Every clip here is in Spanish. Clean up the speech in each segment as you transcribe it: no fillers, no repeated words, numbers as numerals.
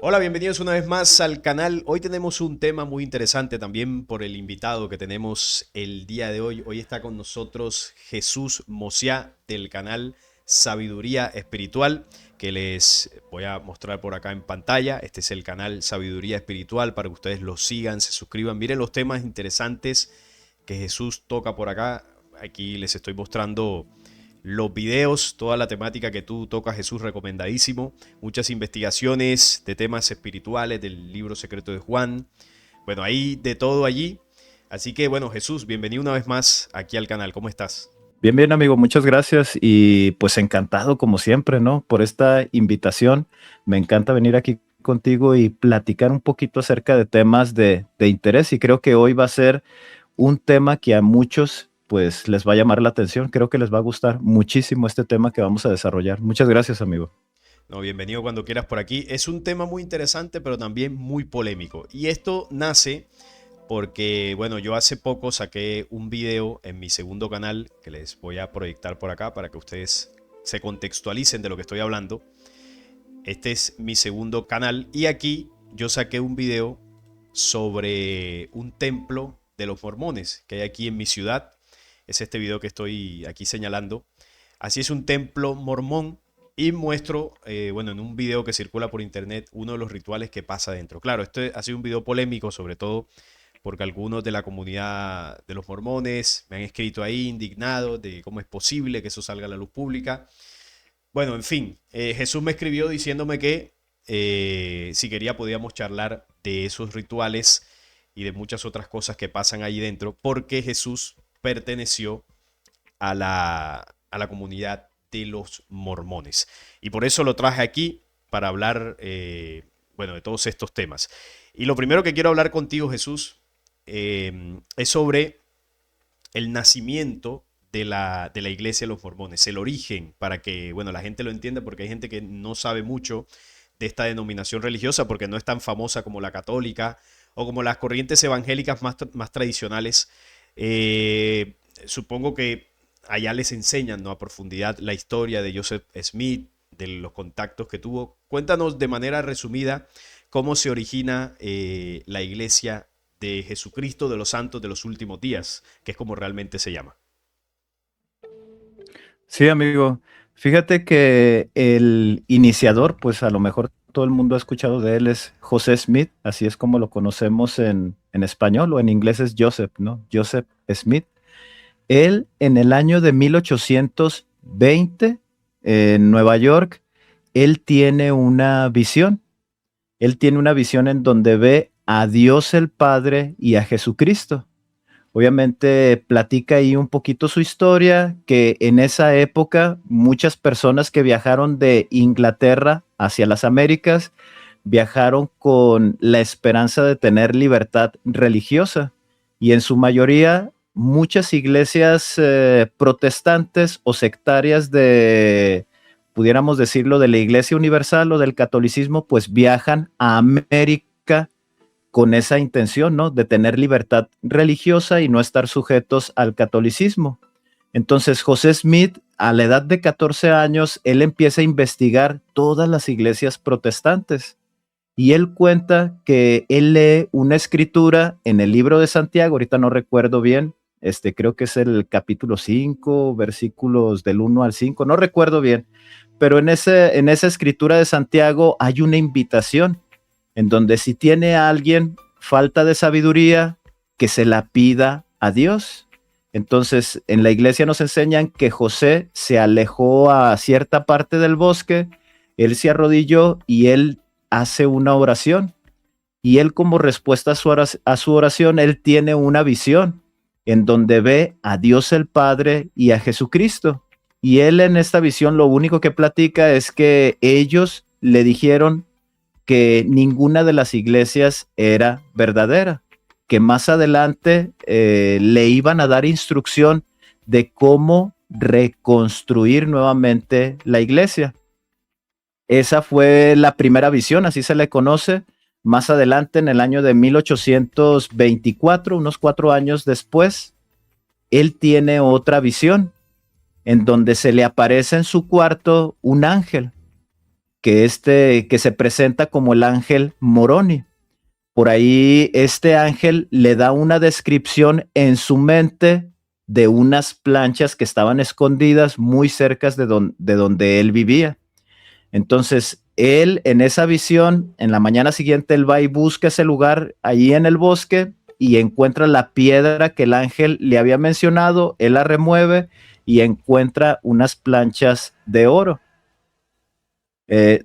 Hola, bienvenidos una vez más al canal. Hoy tenemos un tema muy interesante también por el invitado que tenemos el día de hoy. Hoy está con nosotros Jesús Mosiá del canal Sabiduría Espiritual, que les voy a mostrar por acá en pantalla. Este es el canal Sabiduría Espiritual para que ustedes lo sigan, se suscriban. Miren los temas interesantes que Jesús toca por acá. Aquí les estoy mostrando los videos, toda la temática que tú tocas, Jesús, recomendadísimo. Muchas investigaciones de temas espirituales del libro secreto de Juan. Bueno, hay de todo allí. Así que bueno, Jesús, bienvenido una vez más aquí al canal. ¿Cómo estás? Bien, bien, amigo, muchas gracias y pues encantado como siempre, ¿no? Por esta invitación. Me encanta venir aquí contigo y platicar un poquito acerca de temas de interés y creo que hoy va a ser un tema que a muchos pues les va a llamar la atención. Creo que les va a gustar muchísimo este tema que vamos a desarrollar. Muchas gracias, amigo. No, bienvenido cuando quieras por aquí. Es un tema muy interesante, pero también muy polémico. Y esto nace porque, bueno, yo hace poco saqué un video en mi segundo canal que les voy a proyectar por acá para que ustedes se contextualicen de lo que estoy hablando. Este es mi segundo canal y aquí yo saqué un video sobre un templo de los mormones que hay aquí en mi ciudad. Es este video que estoy aquí señalando. Así es un templo mormón y muestro, bueno, en un video que circula por internet, uno de los rituales que pasa dentro. Claro, este ha sido un video polémico, sobre todo porque algunos de la comunidad de los mormones me han escrito ahí indignados de cómo es posible que eso salga a la luz pública. Bueno, en fin, Jesús me escribió diciéndome que si quería podíamos charlar de esos rituales y de muchas otras cosas que pasan ahí dentro, porque Jesús perteneció a la comunidad de los mormones. Y por eso lo traje aquí para hablar, bueno, de todos estos temas. Y lo primero que quiero hablar contigo, Jesús, es sobre el nacimiento de la iglesia de los mormones, el origen, para que, bueno, la gente lo entienda, porque hay gente que no sabe mucho de esta denominación religiosa, porque no es tan famosa como la católica o como las corrientes evangélicas más tradicionales. Supongo que allá les enseñan, ¿no?, a profundidad la historia de Joseph Smith, de los contactos que tuvo. Cuéntanos de manera resumida cómo se origina la iglesia de Jesucristo de los Santos de los Últimos Días, que es como realmente se llama. Sí, amigo. Fíjate que el iniciador, pues a lo mejor todo el mundo ha escuchado de él, es José Smith, así es como lo conocemos en español o en inglés es Joseph, ¿no? Joseph Smith. Él en el año de 1820, en Nueva York, él tiene una visión. Él tiene una visión en donde ve a Dios el Padre y a Jesucristo. Obviamente platica ahí un poquito su historia, que en esa época muchas personas que viajaron de Inglaterra hacia las Américas viajaron con la esperanza de tener libertad religiosa y en su mayoría muchas iglesias protestantes o sectarias de, pudiéramos decirlo, de la Iglesia Universal o del catolicismo, pues viajan a América con esa intención, ¿no? De tener libertad religiosa y no estar sujetos al catolicismo. Entonces, José Smith, a la edad de 14 años, él empieza a investigar todas las iglesias protestantes y él cuenta que él lee una escritura en el libro de Santiago, ahorita no recuerdo bien, creo que es el capítulo 5, versículos del 1 al 5, no recuerdo bien, pero en esa escritura de Santiago hay una invitación en donde si tiene a alguien falta de sabiduría, que se la pida a Dios. Entonces, en la iglesia nos enseñan que José se alejó a cierta parte del bosque, él se arrodilló y él hace una oración. Y él como respuesta a su oración, él tiene una visión en donde ve a Dios el Padre y a Jesucristo. Y él en esta visión lo único que platica es que ellos le dijeron que ninguna de las iglesias era verdadera, que más adelante le iban a dar instrucción de cómo reconstruir nuevamente la iglesia. Esa fue la primera visión, así se le conoce. Más adelante, en el año de 1824, unos 4 años después, él tiene otra visión en donde se le aparece en su cuarto un ángel que se presenta como el ángel Moroni. Por ahí este ángel le da una descripción en su mente de unas planchas que estaban escondidas muy cerca de donde él vivía. Entonces, él en esa visión, en la mañana siguiente, él va y busca ese lugar allí en el bosque y encuentra la piedra que el ángel le había mencionado, él la remueve y encuentra unas planchas de oro, eh,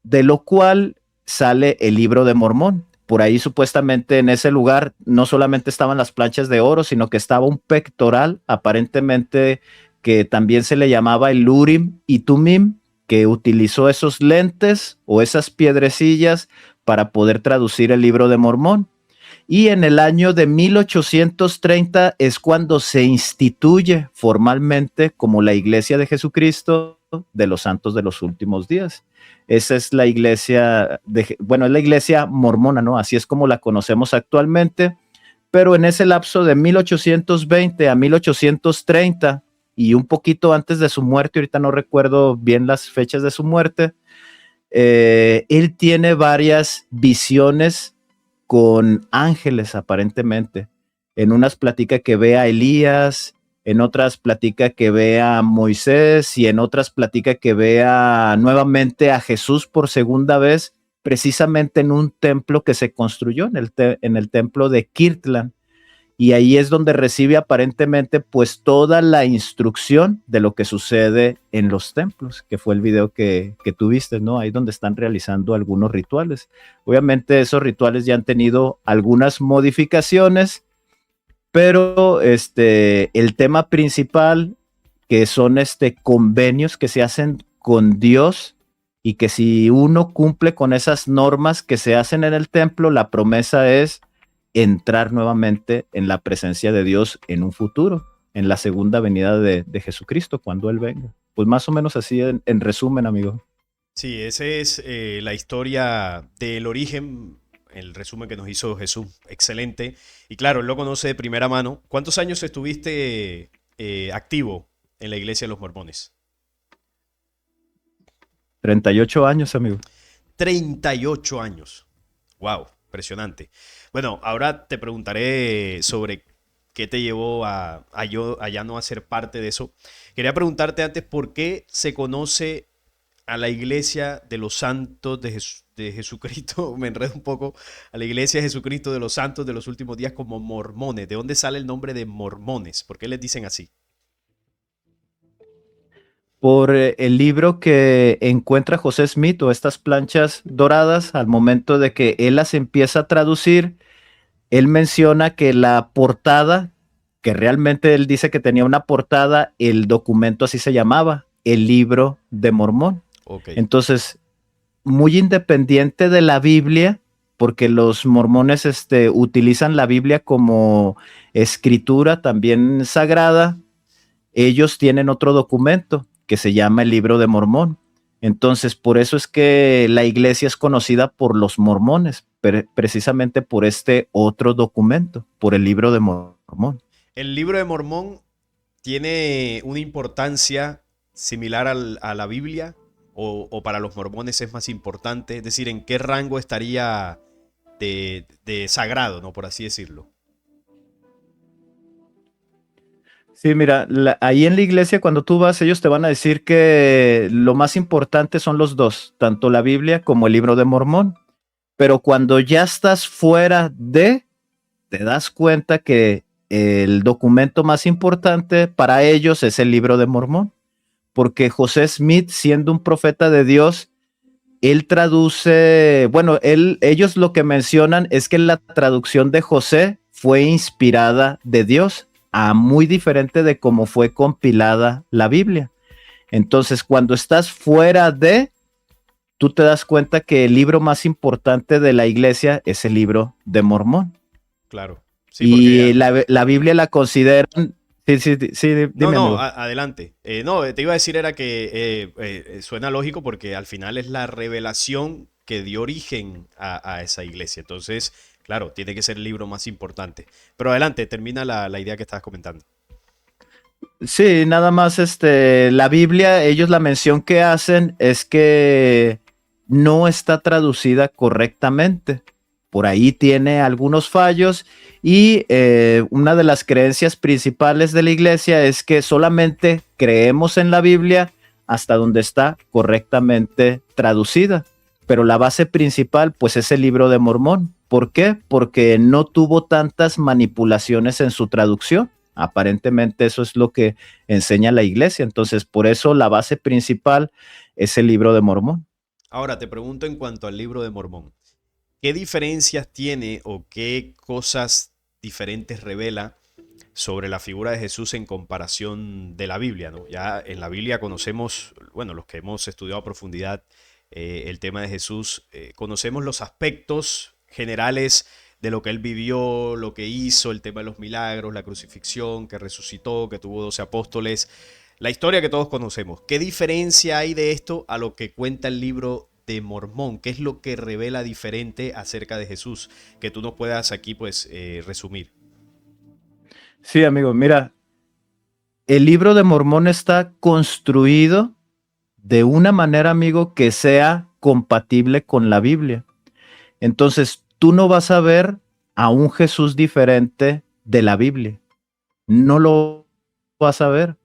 de lo cual sale el libro de Mormón. Por ahí supuestamente en ese lugar no solamente estaban las planchas de oro, sino que estaba un pectoral, aparentemente que también se le llamaba el Urim y Tumim, que utilizó esos lentes o esas piedrecillas para poder traducir el libro de Mormón. Y en el año de 1830 es cuando se instituye formalmente como la Iglesia de Jesucristo de los Santos de los Últimos Días. Esa es la iglesia, bueno, es la iglesia mormona, ¿no? Así es como la conocemos actualmente, pero en ese lapso de 1820 a 1830 y un poquito antes de su muerte, ahorita no recuerdo bien las fechas de su muerte, él tiene varias visiones con ángeles aparentemente. En unas platica que ve a Elías, en otras platica que ve a Moisés y en otras platica que ve nuevamente a Jesús por segunda vez, precisamente en un templo que se construyó en el templo de Kirtland. Y ahí es donde recibe aparentemente pues toda la instrucción de lo que sucede en los templos, que fue el video que tuviste, ¿no? Ahí donde están realizando algunos rituales. Obviamente esos rituales ya han tenido algunas modificaciones, pero el tema principal, que son convenios que se hacen con Dios y que si uno cumple con esas normas que se hacen en el templo, la promesa es entrar nuevamente en la presencia de Dios en un futuro, en la segunda venida de Jesucristo, cuando Él venga. Pues más o menos así en resumen, amigo. Sí, esa es la historia del origen, el resumen que nos hizo Jesús. Excelente. Y claro, él lo conoce de primera mano. ¿Cuántos años estuviste activo en la iglesia de los Mormones? 38 años, amigo. 38 años. Wow, impresionante. Bueno, ahora te preguntaré sobre qué te llevó a ya no hacer parte de eso. Quería preguntarte antes por qué se conoce a la iglesia de los santos de Jesucristo, me enredo un poco, a la iglesia de Jesucristo de los santos de los últimos días como mormones. ¿De dónde sale el nombre de mormones? ¿Por qué les dicen así? Por el libro que encuentra José Smith o estas planchas doradas, al momento de que él las empieza a traducir, él menciona que la portada, que realmente él dice que tenía una portada, el documento así se llamaba, el libro de Mormón. Ok, Entonces, muy independiente de la Biblia, porque los mormones utilizan la Biblia como escritura también sagrada, ellos tienen otro documento que se llama el Libro de Mormón. Entonces, por eso es que la iglesia es conocida por los mormones, precisamente por este otro documento, por el Libro de Mormón. el libro de Mormón tiene una importancia similar a la Biblia o para los mormones es más importante, es decir, ¿en qué rango estaría de sagrado, ¿no? Por así decirlo. Sí, mira, ahí en la iglesia cuando tú vas, ellos te van a decir que lo más importante son los dos, tanto la Biblia como el Libro de Mormón. Pero cuando ya estás fuera te das cuenta que el documento más importante para ellos es el Libro de Mormón, porque José Smith, siendo un profeta de Dios, él traduce, bueno, ellos lo que mencionan es que la traducción de José fue inspirada de Dios, a muy diferente de cómo fue compilada la Biblia. Entonces, cuando estás fuera tú te das cuenta que el libro más importante de la iglesia es el libro de Mormón. Claro. Sí, porque Y la Biblia la consideran. Sí, sí, sí, no, dime, no, amigo. adelante. No, te iba a decir era que suena lógico porque al final es la revelación que dio origen a esa iglesia. Entonces, claro, tiene que ser el libro más importante. Pero adelante, termina la idea que estabas comentando. Sí, nada más la Biblia, ellos la mención que hacen es que no está traducida correctamente. Por ahí tiene algunos fallos y una de las creencias principales de la iglesia es que solamente creemos en la Biblia hasta donde está correctamente traducida. Pero la base principal pues es el Libro de Mormón. ¿Por qué? Porque no tuvo tantas manipulaciones en su traducción. Aparentemente eso es lo que enseña la iglesia. Entonces, por eso la base principal es el Libro de Mormón. Ahora te pregunto en cuanto al libro de Mormón. ¿Qué diferencias tiene o qué cosas diferentes revela sobre la figura de Jesús en comparación de la Biblia, ¿no? Ya en la Biblia conocemos, bueno, los que hemos estudiado a profundidad el tema de Jesús, conocemos los aspectos generales de lo que él vivió, lo que hizo, el tema de los milagros, la crucifixión, que resucitó, que tuvo 12 apóstoles, la historia que todos conocemos. ¿Qué diferencia hay de esto a lo que cuenta el libro de Mormón? ¿Qué es lo que revela diferente acerca de Jesús? Que tú nos puedas aquí pues resumir. Sí, amigo, mira, el Libro de Mormón está construido de una manera, amigo, que sea compatible con la Biblia. Entonces, tú no vas a ver a un Jesús diferente de la Biblia. No lo vas a ver.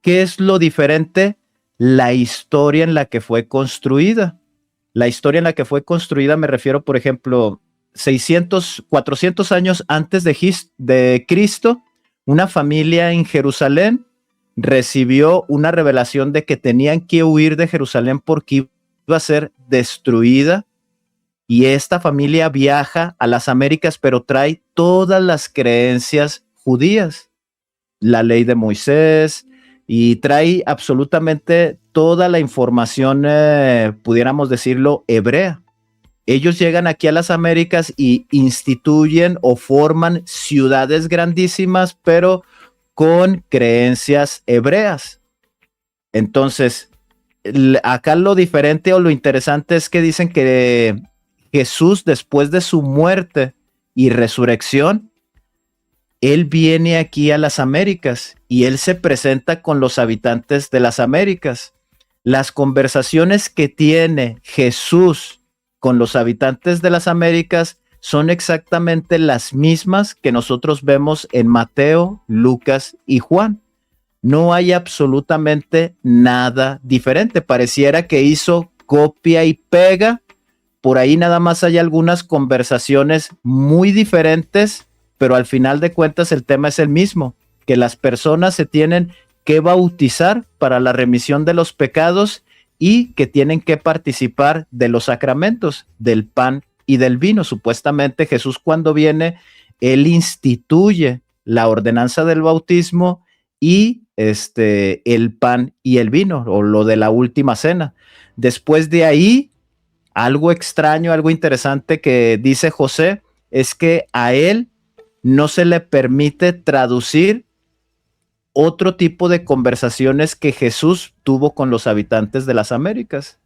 ¿Qué es lo diferente? La historia en la que fue construida. La historia en la que fue construida, me refiero, por ejemplo, 600, 400 años antes de Cristo, una familia en Jerusalén recibió una revelación de que tenían que huir de Jerusalén porque iba a ser destruida. Y esta familia viaja a las Américas, pero trae todas las creencias judías, la ley de Moisés, y trae absolutamente toda la información, pudiéramos decirlo, hebrea. Ellos llegan aquí a las Américas y instituyen o forman ciudades grandísimas, pero con creencias hebreas. Entonces, acá lo diferente o lo interesante es que dicen que Jesús, después de su muerte y resurrección, él viene aquí a las Américas y él se presenta con los habitantes de las Américas. Las conversaciones que tiene Jesús con los habitantes de las Américas son exactamente las mismas que nosotros vemos en Mateo, Lucas y Juan. No hay absolutamente nada diferente. Pareciera que hizo copia y pega. Por ahí nada más hay algunas conversaciones muy diferentes, pero al final de cuentas el tema es el mismo, que las personas se tienen que bautizar para la remisión de los pecados y que tienen que participar de los sacramentos, del pan y del vino. Supuestamente Jesús cuando viene, él instituye la ordenanza del bautismo y el pan y el vino, o lo de la última cena. Después de ahí, algo extraño, algo interesante que dice José es que a él no se le permite traducir otro tipo de conversaciones que Jesús tuvo con los habitantes de las Américas.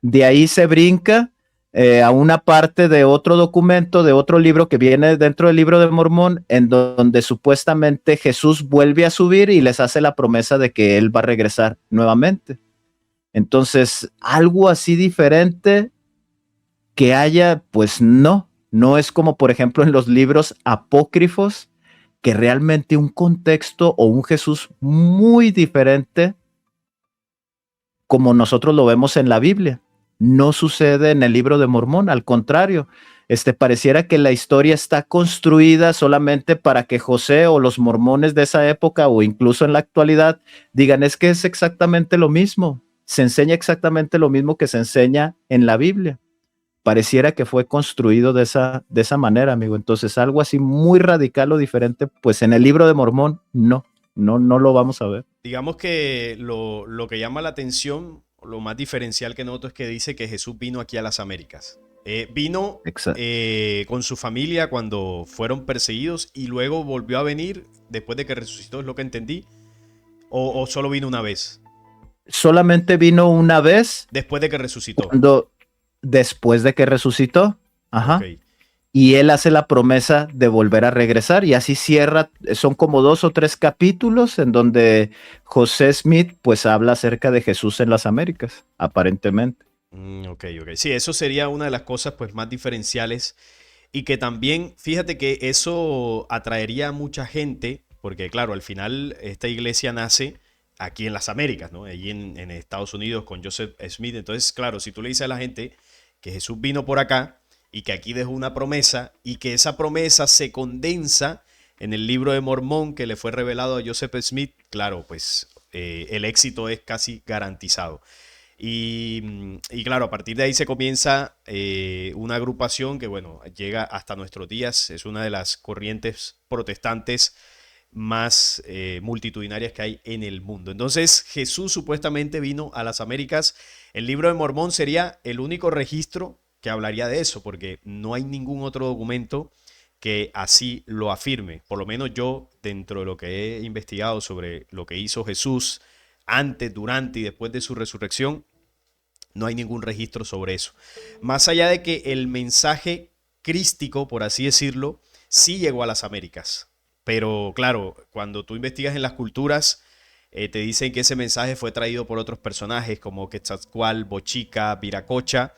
De ahí se brinca a una parte de otro documento, de otro libro que viene dentro del Libro de Mormón, en donde supuestamente Jesús vuelve a subir y les hace la promesa de que él va a regresar nuevamente. Entonces, algo así diferente que haya, pues no es como por ejemplo en los libros apócrifos, que realmente un contexto o un Jesús muy diferente como nosotros lo vemos en la Biblia. No sucede en el Libro de Mormón, al contrario, pareciera que la historia está construida solamente para que José o los mormones de esa época o incluso en la actualidad digan es que es exactamente lo mismo, se enseña exactamente lo mismo que se enseña en la Biblia. Pareciera que fue construido de esa manera, amigo. Entonces, algo así muy radical o diferente, pues en el Libro de Mormón no lo vamos a ver. Digamos que lo que llama la atención, lo más diferencial que noto es que dice que Jesús vino aquí a las Américas. Vino Exacto. con su familia cuando fueron perseguidos y luego volvió a venir después de que resucitó, es lo que entendí. O solo vino una vez. Solamente vino una vez Después de que resucitó. después de que resucitó. Ok. Ajá. y él hace la promesa de volver a regresar y así cierra, son como 2 o 3 capítulos en donde José Smith pues habla acerca de Jesús en las Américas, aparentemente. Ok, ok. Sí, eso sería una de las cosas pues más diferenciales y que también, fíjate que eso atraería a mucha gente, porque claro, al final esta iglesia nace aquí en las Américas, ¿no? Allí en Estados Unidos con Joseph Smith. Entonces, claro, si tú le dices a la gente que Jesús vino por acá y que aquí dejó una promesa y que esa promesa se condensa en el libro de Mormón que le fue revelado a Joseph Smith, claro, pues el éxito es casi garantizado. Y claro, a partir de ahí se comienza una agrupación que, bueno, llega hasta nuestros días. Es una de las corrientes protestantes más multitudinarias que hay en el mundo. Entonces, Jesús supuestamente vino a las Américas. El libro de Mormón sería el único registro que hablaría de eso, porque no hay ningún otro documento que así lo afirme. Por lo menos yo, dentro de lo que he investigado sobre lo que hizo Jesús antes, durante y después de su resurrección, no hay ningún registro sobre eso. Más allá de que el mensaje crístico, por así decirlo, sí llegó a las Américas. Pero claro, cuando tú investigas en las culturas, te dicen que ese mensaje fue traído por otros personajes como Quetzalcóatl, Bochica, Viracocha,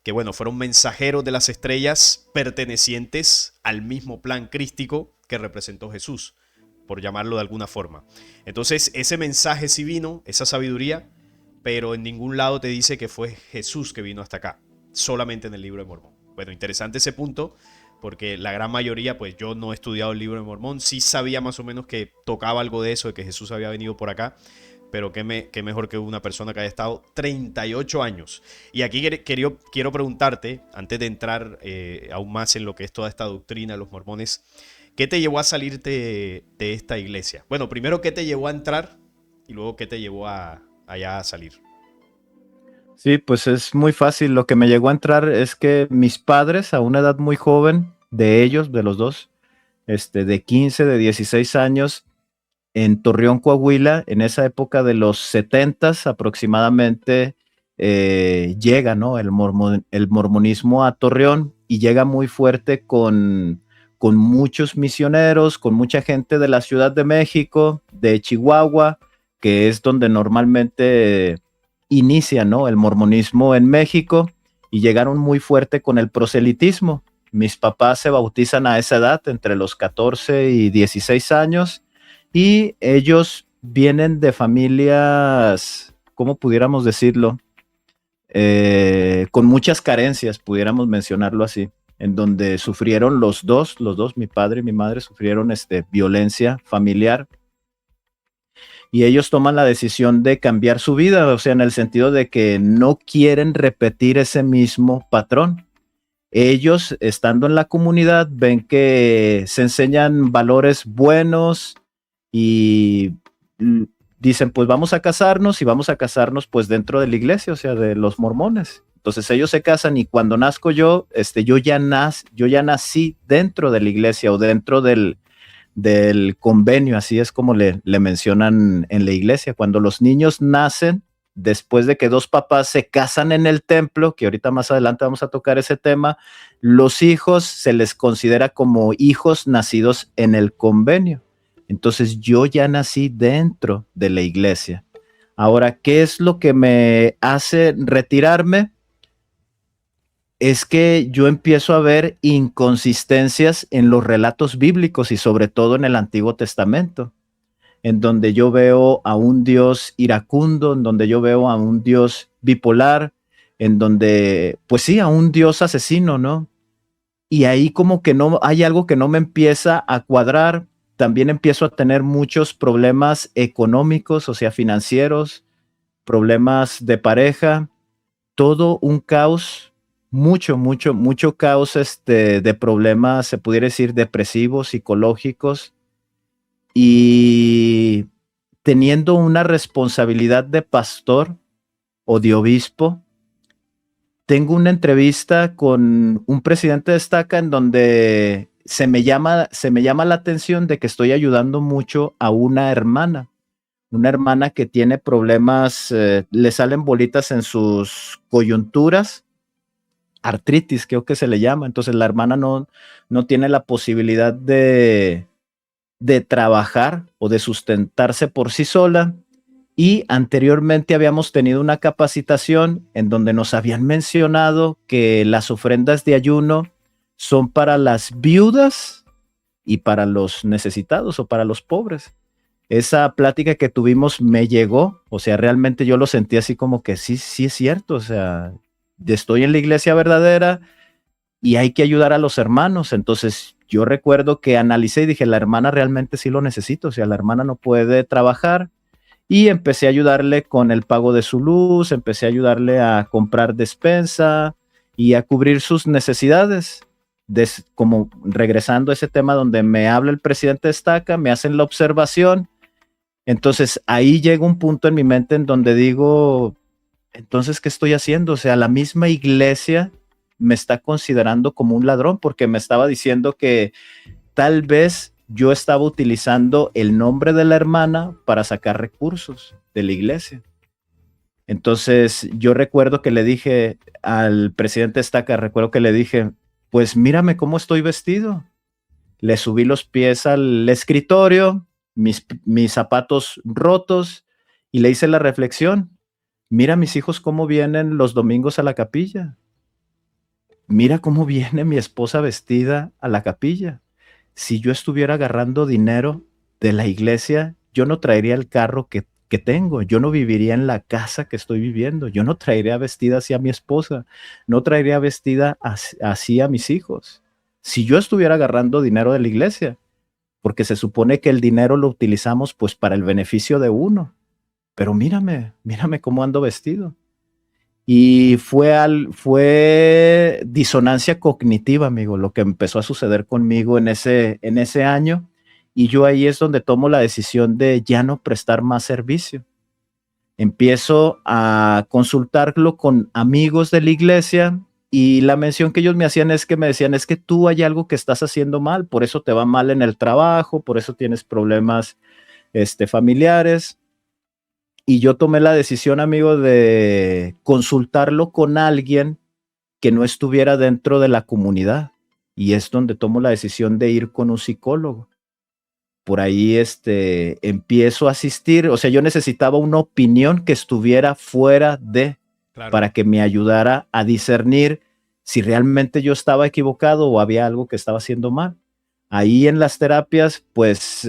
que bueno, fueron mensajeros de las estrellas pertenecientes al mismo plan crístico que representó Jesús, por llamarlo de alguna forma. Entonces, ese mensaje sí vino, esa sabiduría, pero en ningún lado te dice que fue Jesús que vino hasta acá, solamente en el libro de Mormón. Bueno, interesante ese punto, porque la gran mayoría, pues yo no he estudiado el libro de Mormón, sí sabía más o menos que tocaba algo de eso, de que Jesús había venido por acá, pero qué mejor que una persona que haya estado 38 años. Y aquí quiero preguntarte, antes de entrar aún más en lo que es toda esta doctrina de los mormones, ¿qué te llevó a salirte de esta iglesia? Bueno, primero, ¿qué te llevó a entrar? Y luego, ¿qué te llevó allá a salir? Sí, pues es muy fácil. Lo que me llegó a entrar es que mis padres, a una edad muy joven, de ellos, de los dos, de 15, de 16 años, en Torreón, Coahuila, en esa época de los 70 aproximadamente, llega, ¿no? El mormonismo a Torreón y llega muy fuerte con muchos misioneros, con mucha gente de la Ciudad de México, de Chihuahua, que es donde normalmente inicia, ¿no? El mormonismo en México y llegaron muy fuerte con el proselitismo. Mis papás se bautizan a esa edad, entre los 14 y 16 años, y ellos vienen de familias, ¿cómo pudiéramos decirlo? Con muchas carencias, pudiéramos mencionarlo así, en donde sufrieron los dos, mi padre y mi madre, sufrieron violencia familiar y ellos toman la decisión de cambiar su vida, o sea, en el sentido de que no quieren repetir ese mismo patrón. Ellos, estando en la comunidad, ven que se enseñan valores buenos y mm, dicen, pues vamos a casarnos y vamos a casarnos pues dentro de la iglesia, o sea, de los mormones. Entonces ellos se casan y cuando nazco yo, yo ya nací dentro de la iglesia o dentro del convenio, así es como le mencionan en la iglesia. Cuando los niños nacen, después de que dos papás se casan en el templo, que ahorita más adelante vamos a tocar ese tema, los hijos se les considera como hijos nacidos en el convenio. Entonces yo ya nací dentro de la iglesia. Ahora, ¿qué es lo que me hace retirarme? Es que yo empiezo a ver inconsistencias en los relatos bíblicos y sobre todo en el Antiguo Testamento, en donde yo veo a un Dios iracundo, en donde yo veo a un Dios bipolar, en donde, pues sí, a un Dios asesino, ¿no? Y ahí como que no, hay algo que no me empieza a cuadrar. También empiezo a tener muchos problemas económicos, o sea, financieros, problemas de pareja, todo un caos, mucho caos de problemas, se pudiera decir, depresivos, psicológicos, y teniendo una responsabilidad de pastor o de obispo, tengo una entrevista con un presidente de Estaca en donde se me llama la atención de que estoy ayudando mucho a una hermana que tiene problemas, le salen bolitas en sus coyunturas artritis, creo que se le llama. Entonces la hermana no tiene la posibilidad de trabajar o de sustentarse por sí sola. Y anteriormente habíamos tenido una capacitación en donde nos habían mencionado que las ofrendas de ayuno son para las viudas y para los necesitados o para los pobres. Esa plática que tuvimos me llegó, o sea, realmente yo lo sentí así como que sí, sí es cierto, o sea, estoy en la iglesia verdadera y hay que ayudar a los hermanos. Entonces yo recuerdo que analicé y dije, la hermana realmente sí lo necesita, o sea, la hermana no puede trabajar, y empecé a ayudarle con el pago de su luz, empecé a ayudarle a comprar despensa y a cubrir sus necesidades. Como regresando a ese tema donde me habla el presidente de Estaca, me hacen la observación. Entonces ahí llega un punto en mi mente en donde digo, entonces, ¿qué estoy haciendo? O sea, la misma iglesia me está considerando como un ladrón porque me estaba diciendo que tal vez yo estaba utilizando el nombre de la hermana para sacar recursos de la iglesia. Entonces yo recuerdo que le dije al presidente Estaca, recuerdo que le dije, pues mírame cómo estoy vestido. Le subí los pies al escritorio, mis zapatos rotos, y le hice la reflexión. Mira mis hijos cómo vienen los domingos a la capilla. Mira cómo viene mi esposa vestida a la capilla. Si yo estuviera agarrando dinero de la iglesia, yo no traería el carro que tengo, yo no viviría en la casa que estoy viviendo, yo no traería vestida así a mi esposa, no traería vestida así a mis hijos. Si yo estuviera agarrando dinero de la iglesia, porque se supone que el dinero lo utilizamos pues para el beneficio de uno, pero mírame cómo ando vestido. Y fue disonancia cognitiva, amigo, lo que empezó a suceder conmigo en ese año. Y yo ahí es donde tomo la decisión de ya no prestar más servicio. Empiezo a consultarlo con amigos de la iglesia, y la mención que ellos me hacían es que me decían, es que tú hay algo que estás haciendo mal, por eso te va mal en el trabajo, por eso tienes problemas familiares. Y yo tomé la decisión, amigo, de consultarlo con alguien que no estuviera dentro de la comunidad. Y es donde tomo la decisión de ir con un psicólogo. Por ahí empiezo a asistir. O sea, yo necesitaba una opinión que estuviera fuera de, Claro. para que me ayudara a discernir si realmente yo estaba equivocado o había algo que estaba haciendo mal. Ahí en las terapias, pues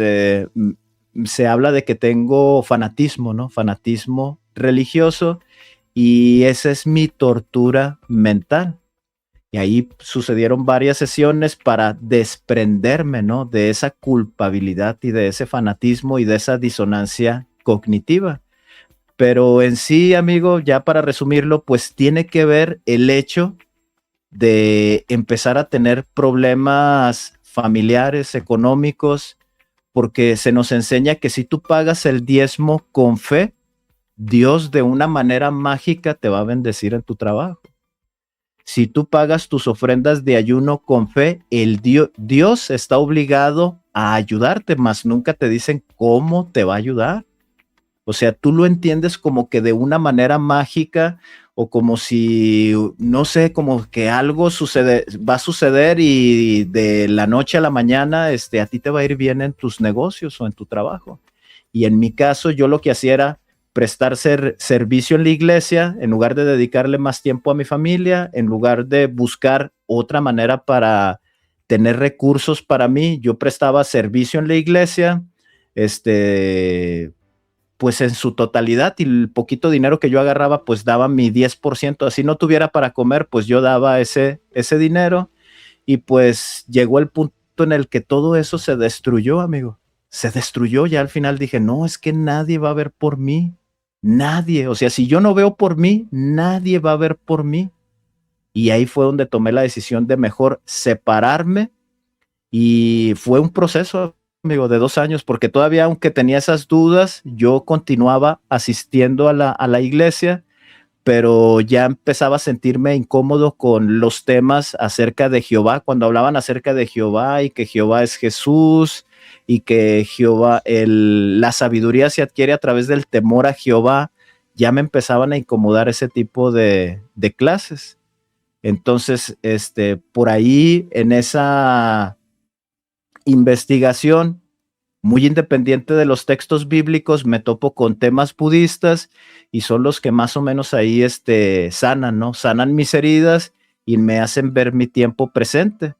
se habla de que tengo fanatismo, ¿no? Fanatismo religioso, y esa es mi tortura mental. Y ahí sucedieron varias sesiones para desprenderme, ¿no? De esa culpabilidad y de ese fanatismo y de esa disonancia cognitiva. Pero en sí, amigo, ya para resumirlo, pues tiene que ver el hecho de empezar a tener problemas familiares, económicos, porque se nos enseña que si tú pagas el diezmo con fe, Dios de una manera mágica te va a bendecir en tu trabajo. Si tú pagas tus ofrendas de ayuno con fe, Dios está obligado a ayudarte, mas nunca te dicen cómo te va a ayudar. O sea, tú lo entiendes como que de una manera mágica, o como si, no sé, como que algo va a suceder y de la noche a la mañana a ti te va a ir bien en tus negocios o en tu trabajo. Y en mi caso, yo lo que hacía era prestar servicio en la iglesia, en lugar de dedicarle más tiempo a mi familia, en lugar de buscar otra manera para tener recursos para mí, yo prestaba servicio en la iglesia, pues en su totalidad, y el poquito dinero que yo agarraba, pues daba mi 10%, así no tuviera para comer, pues yo daba ese dinero. Y pues llegó el punto en el que todo eso se destruyó, amigo. Se destruyó. Ya al final dije, no, es que nadie va a ver por mí. Nadie. O sea, si yo no veo por mí, nadie va a ver por mí. Y ahí fue donde tomé la decisión de mejor separarme. Y fue un proceso, amigo, de 2 años, porque todavía, aunque tenía esas dudas, yo continuaba asistiendo a la iglesia, pero ya empezaba a sentirme incómodo con los temas acerca de Jehová, cuando hablaban acerca de Jehová y que Jehová es Jesús y que Jehová, la sabiduría se adquiere a través del temor a Jehová. Ya me empezaban a incomodar ese tipo de clases. Entonces, por ahí en esa investigación, muy independiente de los textos bíblicos, me topo con temas budistas y son los que más o menos ahí sanan, ¿no? Sanan mis heridas y me hacen ver mi tiempo presente.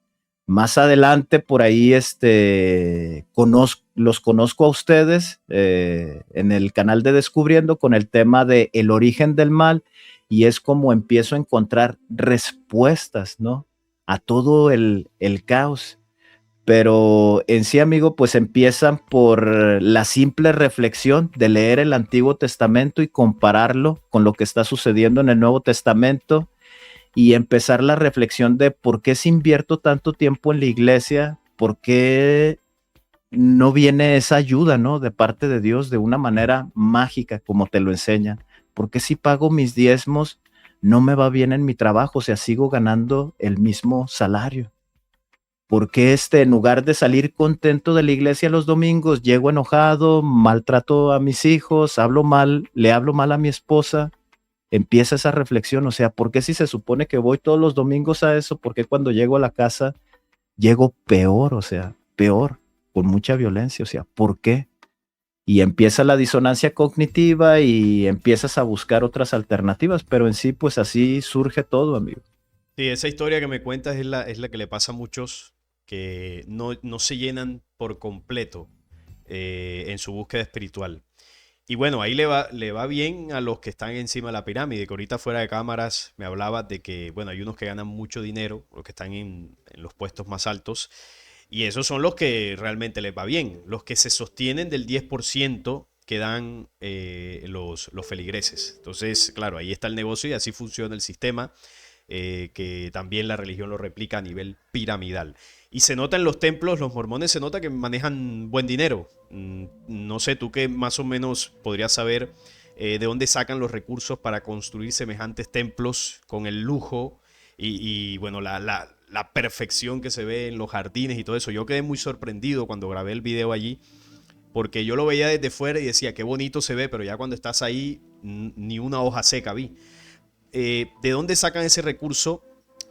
Más adelante, por ahí, los conozco a ustedes en el canal de Descubriendo con el tema de el origen del mal, y es como empiezo a encontrar respuestas, ¿no? A todo el caos. Pero en sí, amigo, pues empiezan por la simple reflexión de leer el Antiguo Testamento y compararlo con lo que está sucediendo en el Nuevo Testamento, y empezar la reflexión de por qué si invierto tanto tiempo en la iglesia, por qué no viene esa ayuda, ¿no? De parte de Dios de una manera mágica, como te lo enseñan. ¿Por qué si pago mis diezmos no me va bien en mi trabajo? O sea, sigo ganando el mismo salario. ¿Por qué en lugar de salir contento de la iglesia los domingos, llego enojado, maltrato a mis hijos, le hablo mal a mi esposa? Empieza esa reflexión, o sea, ¿por qué si se supone que voy todos los domingos a eso? ¿Por qué cuando llego a la casa llego peor? O sea, peor, con mucha violencia, o sea, ¿por qué? Y empieza la disonancia cognitiva y empiezas a buscar otras alternativas, pero en sí, pues así surge todo, amigo. Sí, esa historia que me cuentas es la que le pasa a muchos que no se llenan por completo en su búsqueda espiritual. Y bueno, ahí le va bien a los que están encima de la pirámide, que ahorita fuera de cámaras me hablabas de que, bueno, hay unos que ganan mucho dinero, los que están en los puestos más altos, y esos son los que realmente les va bien, los que se sostienen del 10% que dan los feligreses. Entonces, claro, ahí está el negocio y así funciona el sistema, que también la religión lo replica a nivel piramidal. Y se nota en los templos, los mormones se nota que manejan buen dinero. No sé, tú que más o menos podrías saber de dónde sacan los recursos para construir semejantes templos con el lujo bueno, la perfección que se ve en los jardines y todo eso. Yo quedé muy sorprendido cuando grabé el video allí, porque yo lo veía desde fuera y decía, qué bonito se ve, pero ya cuando estás ahí, ni una hoja seca vi. ¿De dónde sacan ese recurso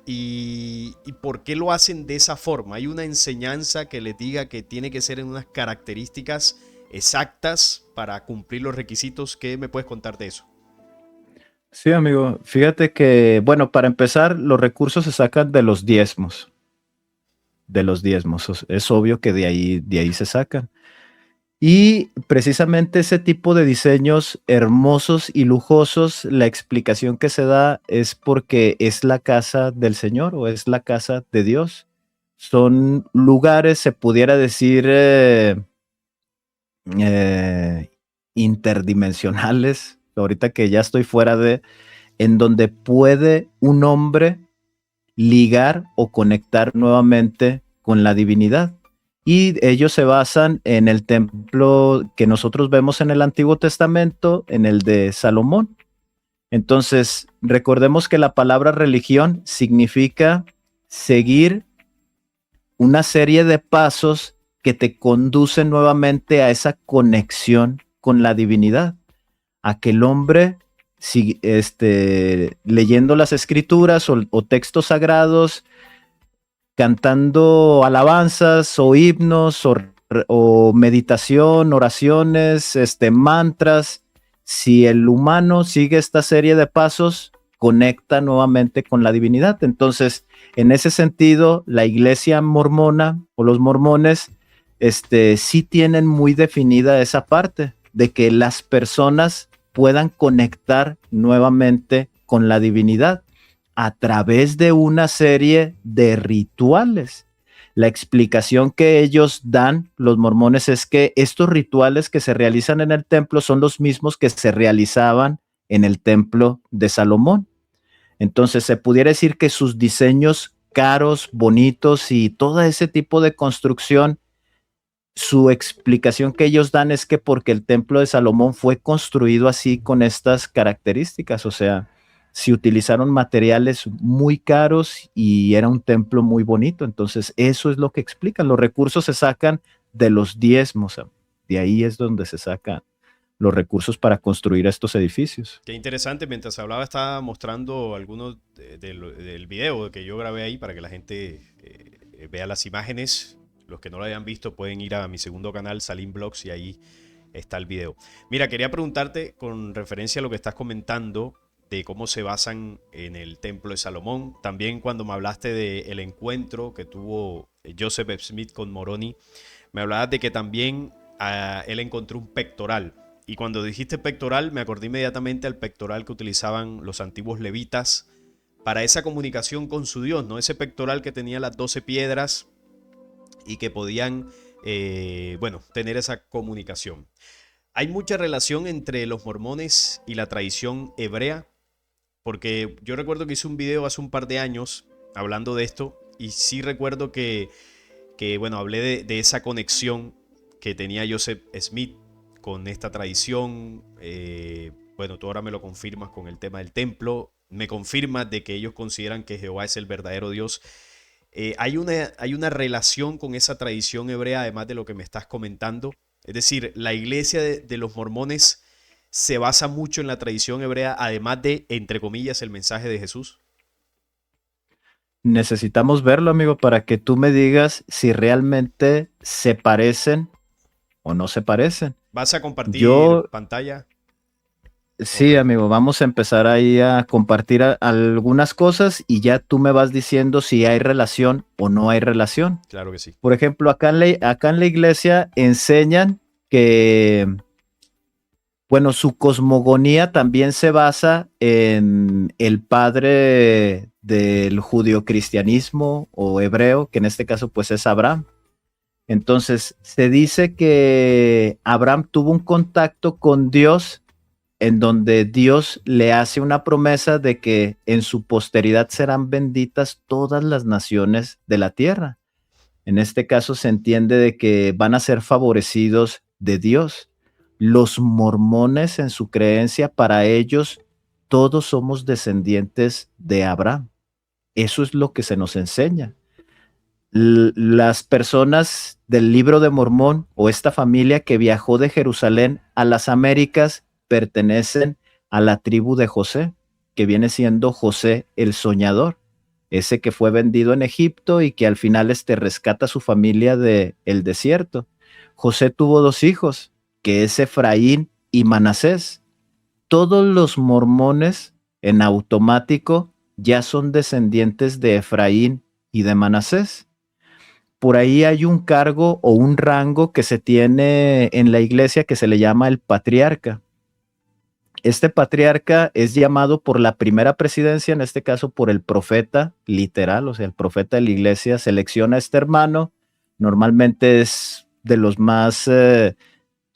y por qué lo hacen de esa forma? ¿Hay una enseñanza que les diga que tiene que ser en unas características exactas para cumplir los requisitos? ¿Qué me puedes contar de eso? Sí, amigo, fíjate que, bueno, para empezar, los recursos se sacan de los diezmos, es obvio que de ahí se sacan. Y precisamente ese tipo de diseños hermosos y lujosos, la explicación que se da es porque es la casa del Señor o es la casa de Dios. Son lugares, se pudiera decir, eh, interdimensionales, ahorita que ya estoy fuera en donde puede un hombre ligar o conectar nuevamente con la divinidad. Y ellos se basan en el templo que nosotros vemos en el Antiguo Testamento, en el de Salomón. Entonces, recordemos que la palabra religión significa seguir una serie de pasos que te conducen nuevamente a esa conexión con la divinidad, a que el hombre, si, leyendo las escrituras o textos sagrados, cantando alabanzas o himnos o meditación, oraciones, mantras, si el humano sigue esta serie de pasos, conecta nuevamente con la divinidad. Entonces, en ese sentido, la iglesia mormona o los mormones, sí tienen muy definida esa parte de que las personas puedan conectar nuevamente con la divinidad a través de una serie de rituales. La explicación que ellos dan, los mormones, es que estos rituales que se realizan en el templo son los mismos que se realizaban en el templo de Salomón. Entonces, se pudiera decir que sus diseños caros, bonitos y todo ese tipo de construcción, su explicación que ellos dan es que porque el templo de Salomón fue construido así con estas características, o sea, se utilizaron materiales muy caros y era un templo muy bonito. Entonces, eso es lo que explican. Los recursos se sacan de los diezmos, de ahí es donde se sacan los recursos para construir estos edificios. Qué interesante, mientras hablaba estaba mostrando algunos del video que yo grabé ahí para que la gente vea las imágenes. Los que no lo hayan visto pueden ir a mi segundo canal, Salim Vlogs, y ahí está el video. Mira, quería preguntarte con referencia a lo que estás comentando de cómo se basan en el Templo de Salomón. También cuando me hablaste del encuentro que tuvo Joseph Smith con Moroni, me hablabas de que también él encontró un pectoral. Y cuando dijiste pectoral, me acordé inmediatamente al pectoral que utilizaban los antiguos levitas para esa comunicación con su Dios, ¿no? Ese pectoral que tenía las 12 piedras y que podían, bueno, tener esa comunicación. Hay mucha relación entre los mormones y la tradición hebrea, porque yo recuerdo que hice un video hace un par de años hablando de esto y sí recuerdo que bueno, hablé de esa conexión que tenía Joseph Smith con esta tradición. Bueno, tú ahora me lo confirmas con el tema del templo, me confirmas de que ellos consideran que Jehová es el verdadero Dios. Hay una relación con esa tradición hebrea, además de lo que me estás comentando. Es decir, la iglesia de los mormones se basa mucho en la tradición hebrea, además de, entre comillas, el mensaje de Jesús. Necesitamos verlo, amigo, para que tú me digas si realmente se parecen o no se parecen. ¿Vas a compartir Yo, pantalla? Ok, sí, amigo, vamos a empezar ahí a compartir algunas cosas y ya tú me vas diciendo si hay relación o no hay relación. claro que sí. Por ejemplo, acá en la iglesia enseñan que, bueno, su cosmogonía también se basa en el padre del judio-cristianismo o hebreo, que en este caso pues es Abraham. Entonces, se dice que Abraham tuvo un contacto con Dios en donde Dios le hace una promesa de que en su posteridad serán benditas todas las naciones de la tierra. En este caso se entiende de que van a ser favorecidos de Dios. Los mormones en su creencia, para ellos, todos somos descendientes de Abraham. Eso es lo que se nos enseña. Las personas del libro de Mormón o esta familia que viajó de Jerusalén a las Américas pertenecen a la tribu de José, que viene siendo José el soñador, ese que fue vendido en Egipto y que al final rescata a su familia del desierto. José tuvo dos hijos, que es Efraín y Manasés. Todos los mormones en automático ya son descendientes de Efraín y de Manasés. Por ahí hay un cargo o un rango que se tiene en la iglesia que se le llama el patriarca. Este patriarca es llamado por la primera presidencia, en este caso por el profeta literal, o sea, el profeta de la iglesia selecciona a este hermano, normalmente es de los más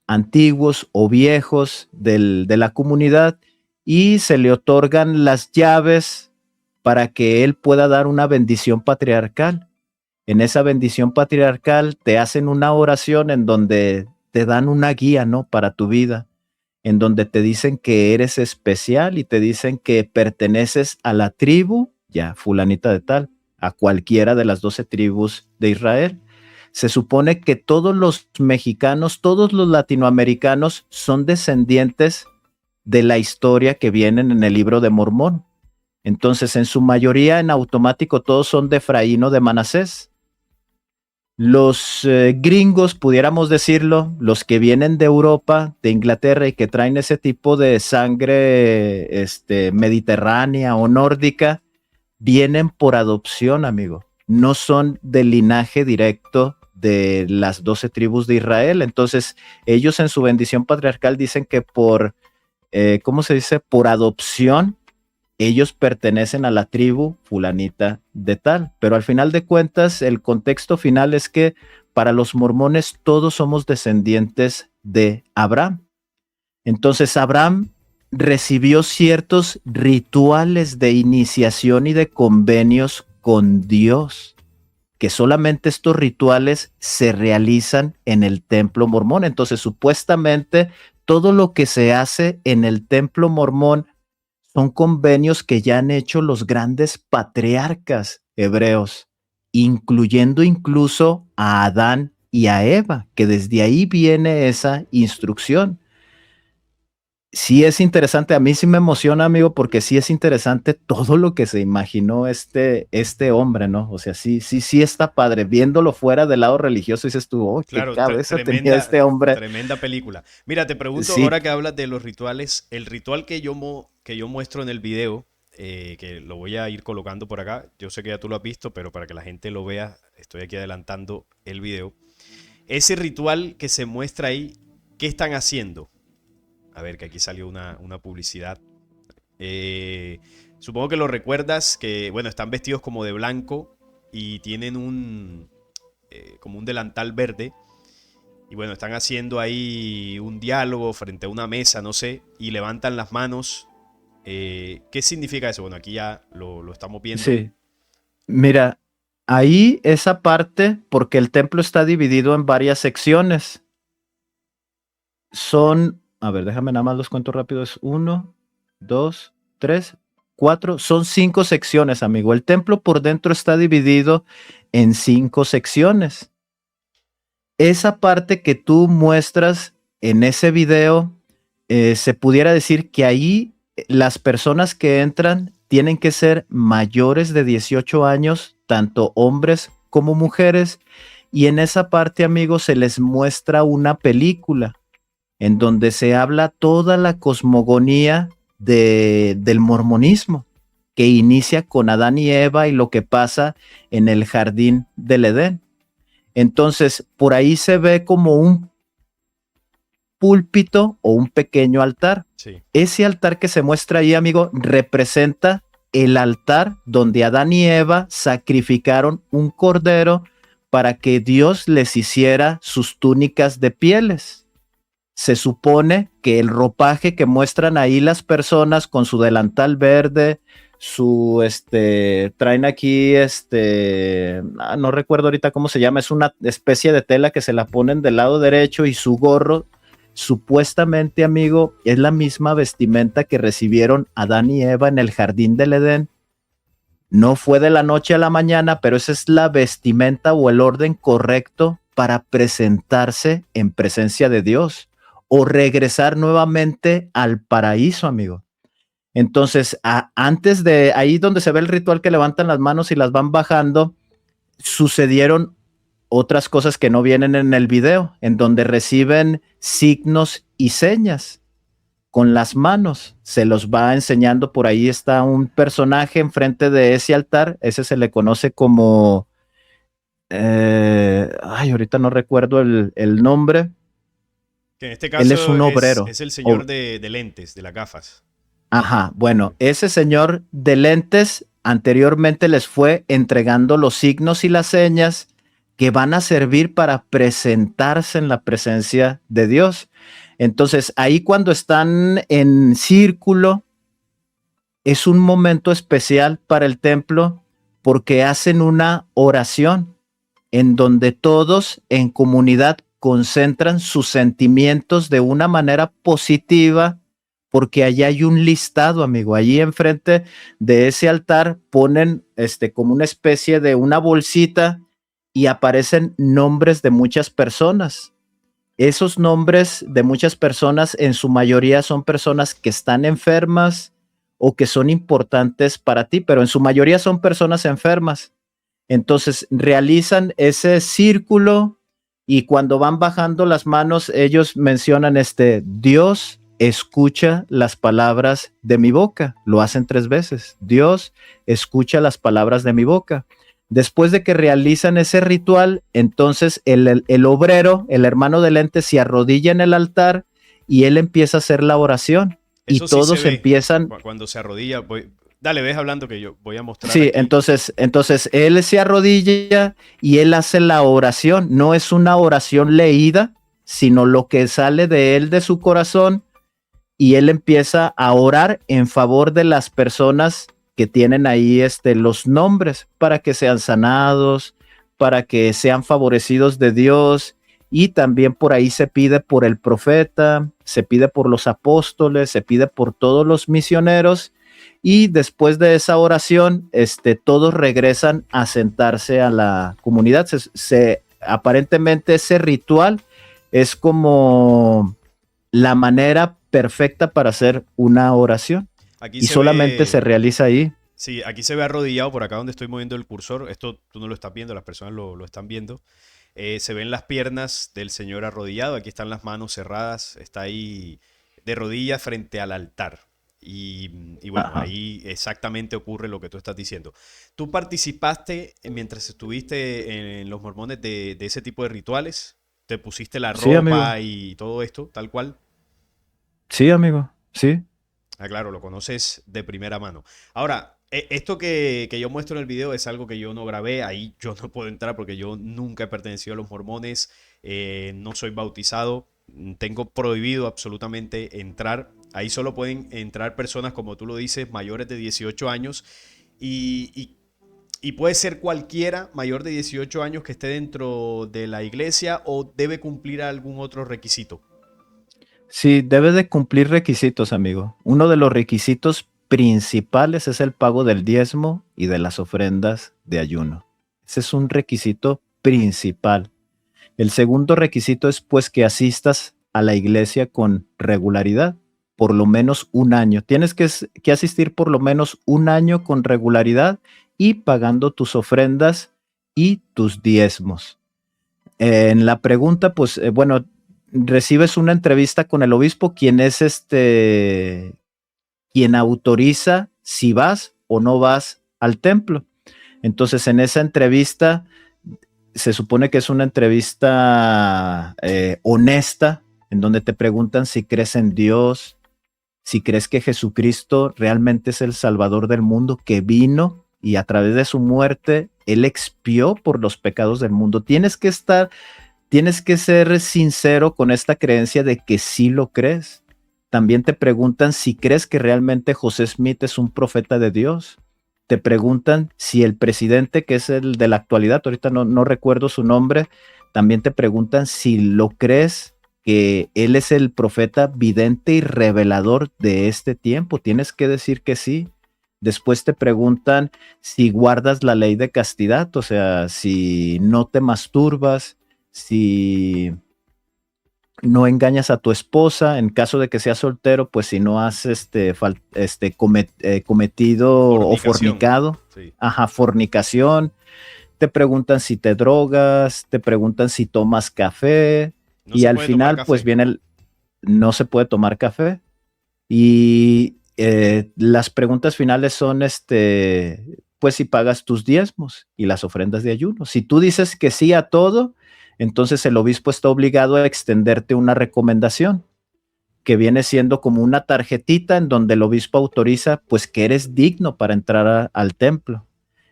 antiguos o viejos de la comunidad y se le otorgan las llaves para que él pueda dar una bendición patriarcal. En esa bendición patriarcal te hacen una oración en donde te dan una guía, ¿no? Para tu vida, en donde te dicen que eres especial y te dicen que perteneces a la tribu, ya, fulanita de tal, a cualquiera de las 12 tribus de Israel. Se supone que todos los mexicanos, todos los latinoamericanos son descendientes de la historia que vienen en el libro de Mormón. Entonces, en su mayoría, en automático, todos son de Efraín o de Manasés. Los gringos, pudiéramos decirlo, los que vienen de Europa, de Inglaterra y que traen ese tipo de sangre mediterránea o nórdica, vienen por adopción, amigo. No son del linaje directo de las 12 tribus de Israel. Entonces, ellos en su bendición patriarcal dicen que ¿cómo se dice? Por adopción, ellos pertenecen a la tribu fulanita de tal, pero al final de cuentas el contexto final es que para los mormones todos somos descendientes de Abraham. Entonces Abraham recibió ciertos rituales de iniciación y de convenios con Dios, que solamente estos rituales se realizan en el templo mormón. Entonces supuestamente todo lo que se hace en el templo mormón son convenios que ya han hecho los grandes patriarcas hebreos, incluyendo incluso a Adán y a Eva, que desde ahí viene esa instrucción. sí es interesante, a mí sí me emociona, amigo, porque sí es interesante todo lo que se imaginó este hombre, ¿no? O sea, sí está padre. Viéndolo fuera del lado religioso, dices tú, oh, qué Claro, cabeza tenía tremenda, este hombre. tremenda película. Mira, te pregunto, Sí, ahora que hablas de los rituales, el ritual que yo muestro en el video, que lo voy a ir colocando por acá, yo sé que ya tú lo has visto, pero para que la gente lo vea, estoy aquí adelantando el video. Ese ritual que se muestra ahí, ¿qué están haciendo? A ver, que aquí salió una publicidad. Eh, Supongo que lo recuerdas, que bueno, están vestidos como de blanco y tienen como un delantal verde. Y bueno, están haciendo ahí un diálogo frente a una mesa, no sé, y levantan las manos. ¿Qué significa eso? Bueno, aquí ya lo estamos viendo. sí. Mira, ahí esa parte, porque el templo está dividido en varias secciones. Son, a ver, déjame nada más los cuento rápido. Es uno, dos, tres, cuatro. Son 5 secciones, amigo. El templo por dentro está dividido en 5 secciones. Esa parte que tú muestras en ese video, se pudiera decir que ahí las personas que entran tienen que ser mayores de 18 años, tanto hombres como mujeres, y en esa parte, amigos, se les muestra una película en donde se habla toda la cosmogonía del mormonismo, que inicia con Adán y Eva y lo que pasa en el jardín del Edén. Entonces, por ahí se ve como un púlpito o un pequeño altar. Sí. Ese altar que se muestra ahí, amigo, representa el altar donde Adán y Eva sacrificaron un cordero para que Dios les hiciera sus túnicas de pieles. Se supone que el ropaje que muestran ahí las personas con su delantal verde, traen aquí, no recuerdo ahorita cómo se llama, es una especie de tela que se la ponen del lado derecho, y su gorro, supuestamente, amigo, es la misma vestimenta que recibieron Adán y Eva en el jardín del Edén. No fue de la noche a la mañana, pero esa es la vestimenta o el orden correcto para presentarse en presencia de Dios o regresar nuevamente al paraíso, amigo. Entonces, antes de ahí donde se ve el ritual que levantan las manos y las van bajando, sucedieron otras cosas que no vienen en el video, en donde reciben signos y señas con las manos. Se los va enseñando. Por ahí está un personaje enfrente de ese altar. Ese se le conoce como, ahorita no recuerdo el nombre. Que en este Él es caso un obrero. es el señor de lentes, de las gafas. Ajá, bueno, ese señor de lentes anteriormente les fue entregando los signos y las señas que van a servir para presentarse en la presencia de Dios. Entonces, ahí cuando están en círculo, es un momento especial para el templo porque hacen una oración en donde todos en comunidad concentran sus sentimientos de una manera positiva, porque allí hay un listado, amigo. Allí enfrente de ese altar ponen como una especie de una bolsita y aparecen nombres de muchas personas. Esos nombres de muchas personas, en su mayoría son personas que están enfermas o que son importantes para ti, pero en su mayoría son personas enfermas. Entonces realizan ese círculo y cuando van bajando las manos, ellos mencionan Dios escucha las palabras de mi boca. Lo hacen 3 veces. Dios escucha las palabras de mi boca. Después de que realizan ese ritual, entonces el obrero, el hermano de lente, se arrodilla en el altar y él empieza a hacer la oración. Y Eso sí se todos ve empiezan. cuando se arrodilla. Dale, ves hablando que yo voy a mostrar Sí, aquí. entonces él se arrodilla y él hace la oración. No es una oración leída, sino lo que sale de él, de su corazón, y él empieza a orar en favor de las personas que tienen ahí los nombres para que sean sanados, para que sean favorecidos de Dios, y también por ahí se pide por el profeta, se pide por los apóstoles, se pide por todos los misioneros, y después de esa oración, todos regresan a sentarse a la comunidad. Aparentemente ese ritual es como la manera perfecta para hacer una oración. Aquí Y se solamente se ve, realiza ahí. sí, aquí se ve arrodillado por acá donde estoy moviendo el cursor. Esto tú no lo estás viendo, las personas lo están viendo. Se ven las piernas del Señor arrodillado, aquí están las manos cerradas, está ahí de rodillas frente al altar. Y bueno, Ajá. ahí exactamente ocurre lo que tú estás diciendo. ¿Tú participaste mientras estuviste en los mormones de ese tipo de rituales? ¿Te pusiste la Sí, amigo. ropa y todo esto, tal cual? Sí, amigo. Sí. Ah, claro, lo conoces de primera mano. Ahora, esto que yo muestro en el video es algo que yo no grabé, ahí yo no puedo entrar porque yo nunca he pertenecido a los mormones, no soy bautizado, tengo prohibido absolutamente entrar. Ahí solo pueden entrar personas, como tú lo dices, mayores de 18 años y, y- y puede ser cualquiera mayor de 18 años que esté dentro de la iglesia o debe cumplir algún otro requisito. Sí, debe de cumplir requisitos, amigo. Uno de los requisitos principales es el pago del diezmo y de las ofrendas de ayuno. Ese es un requisito principal. El segundo requisito es pues que asistas a la iglesia con regularidad, por lo menos un año. Tienes que asistir por lo menos un año con regularidad y pagando tus ofrendas y tus diezmos. En la pregunta, pues bueno, recibes una entrevista con el obispo, quien es quien autoriza si vas o no vas al templo. Entonces, en esa entrevista se supone que es una entrevista honesta, en donde te preguntan si crees en Dios, si crees que Jesucristo realmente es el Salvador del mundo, que vino y a través de su muerte Él expió por los pecados del mundo. Tienes que ser sincero con esta creencia de que sí lo crees. También te preguntan si crees que realmente José Smith es un profeta de Dios. Te preguntan si el presidente, que es el de la actualidad, ahorita no recuerdo su nombre, también te preguntan si lo crees que él es el profeta vidente y revelador de este tiempo. Tienes que decir que sí. Después te preguntan si guardas la ley de castidad, o sea, si no te masturbas, si no engañas a tu esposa, en caso de que seas soltero, pues si no has cometido o Fornicación. fornicado, Sí. ajá, fornicación. Te preguntan si te drogas, te preguntan si tomas café No y se al puede tomar final pues café. viene no se puede tomar café y las preguntas finales son pues si pagas tus diezmos y las ofrendas de ayuno. Si tú dices que sí a todo, entonces el obispo está obligado a extenderte una recomendación que viene siendo como una tarjetita en donde el obispo autoriza pues que eres digno para entrar al templo.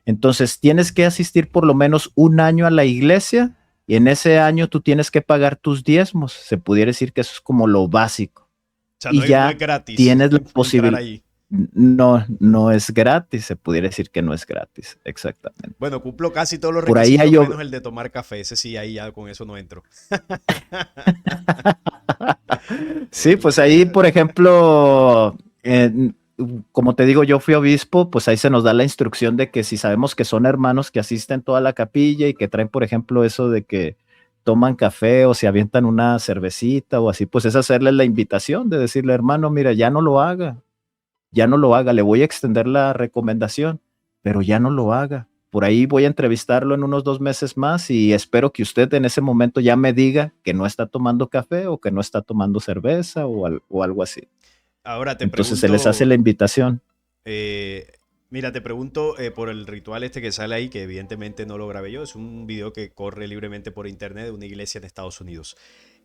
Entonces tienes que asistir por lo menos un año a la iglesia y en ese año tú tienes que pagar tus diezmos. Se pudiera decir que eso es como lo básico. O sea, Y no es ya gratis tienes la entrar posibilidad. ahí. No, no es gratis, se pudiera decir que no es gratis, exactamente. Bueno, cumplo casi todos los Por ahí requisitos hay... menos el de tomar café. Ese sí, ahí ya con eso no entro. Sí, pues ahí, por ejemplo, como te digo, yo fui obispo, pues ahí se nos da la instrucción de que si sabemos que son hermanos que asisten toda la capilla y que traen, por ejemplo, eso de que toman café o se avientan una cervecita o así, pues es hacerles la invitación de decirle, hermano, mira, ya no lo haga, ya no lo haga, le voy a extender la recomendación, pero ya no lo haga. Por ahí voy a entrevistarlo en unos 2 meses más y espero que usted en ese momento ya me diga que no está tomando café o que no está tomando cerveza o algo así. Ahora te Entonces se les hace la pregunto, invitación. eh, mira, te pregunto por el ritual este que sale ahí, que evidentemente no lo grabé yo, es un video que corre libremente por internet de una iglesia en Estados Unidos.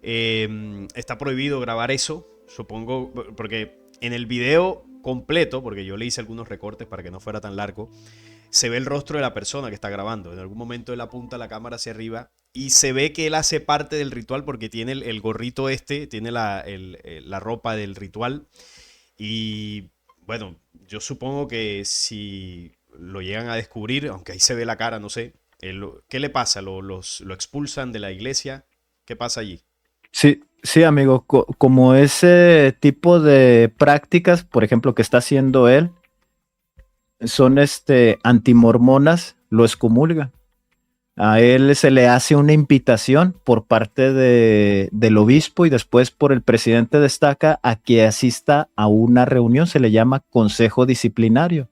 Está prohibido grabar eso, supongo, porque en el video completo, porque yo le hice algunos recortes para que no fuera tan largo, se ve el rostro de la persona que está grabando. En algún momento él apunta la cámara hacia arriba y se ve que él hace parte del ritual porque tiene el gorrito este, tiene la ropa del ritual. Y bueno, yo supongo que si lo llegan a descubrir, aunque ahí se ve la cara, no sé, ¿qué le pasa? ¿Lo expulsan de la iglesia? ¿Qué pasa allí? Sí, sí, amigo, como ese tipo de prácticas, por ejemplo, que está haciendo él, son antimormonas, lo excomulgan. A él se le hace una invitación por parte del obispo y después por el presidente de Estaca a que asista a una reunión, se le llama consejo disciplinario.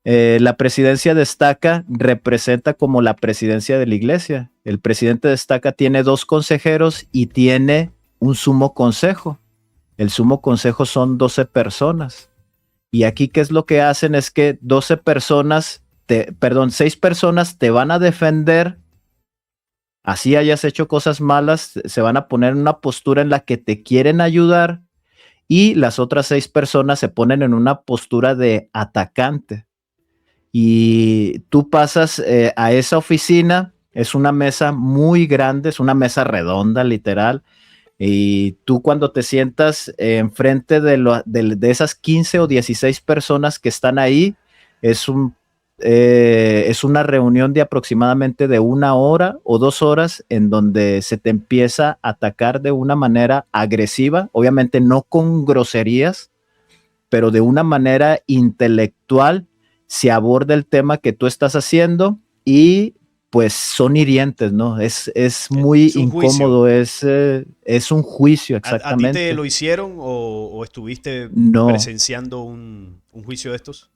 La presidencia de Estaca representa como la presidencia de la iglesia. El presidente de Estaca tiene 2 consejeros y tiene un sumo consejo. El sumo consejo son 12 personas. Y aquí, ¿qué es lo que hacen? Es que 12 personas, 6 personas te van a defender. Así hayas hecho cosas malas, se van a poner en una postura en la que te quieren ayudar y las otras 6 personas se ponen en una postura de atacante. Y tú pasas a esa oficina, es una mesa muy grande, es una mesa redonda, literal. Y tú cuando te sientas enfrente de esas 15 o 16 personas que están ahí, es una reunión de aproximadamente de 1 hora o 2 horas en donde se te empieza a atacar de una manera agresiva, obviamente no con groserías, pero de una manera intelectual se aborda el tema que tú estás haciendo y pues son hirientes, ¿no? Es muy Es un juicio. incómodo, es un juicio ¿A ti te exactamente. lo hicieron o estuviste No, presenciando un juicio de estos?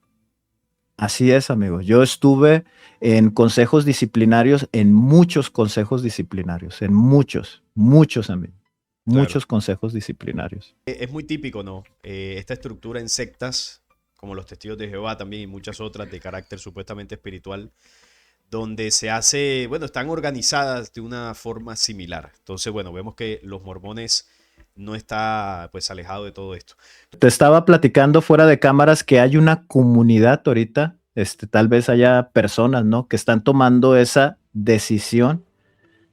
así es, amigo. Yo estuve en consejos disciplinarios, en muchos consejos disciplinarios, en muchos, amigos, Claro. muchos consejos disciplinarios. Es muy típico, ¿no? Esta estructura en sectas, como los testigos de Jehová también y muchas otras de carácter supuestamente espiritual, donde se hace, bueno, están organizadas de una forma similar. Entonces, bueno, vemos que los mormones no está pues alejado de todo esto. Te estaba platicando fuera de cámaras que hay una comunidad ahorita, tal vez haya personas, ¿no? Que están tomando esa decisión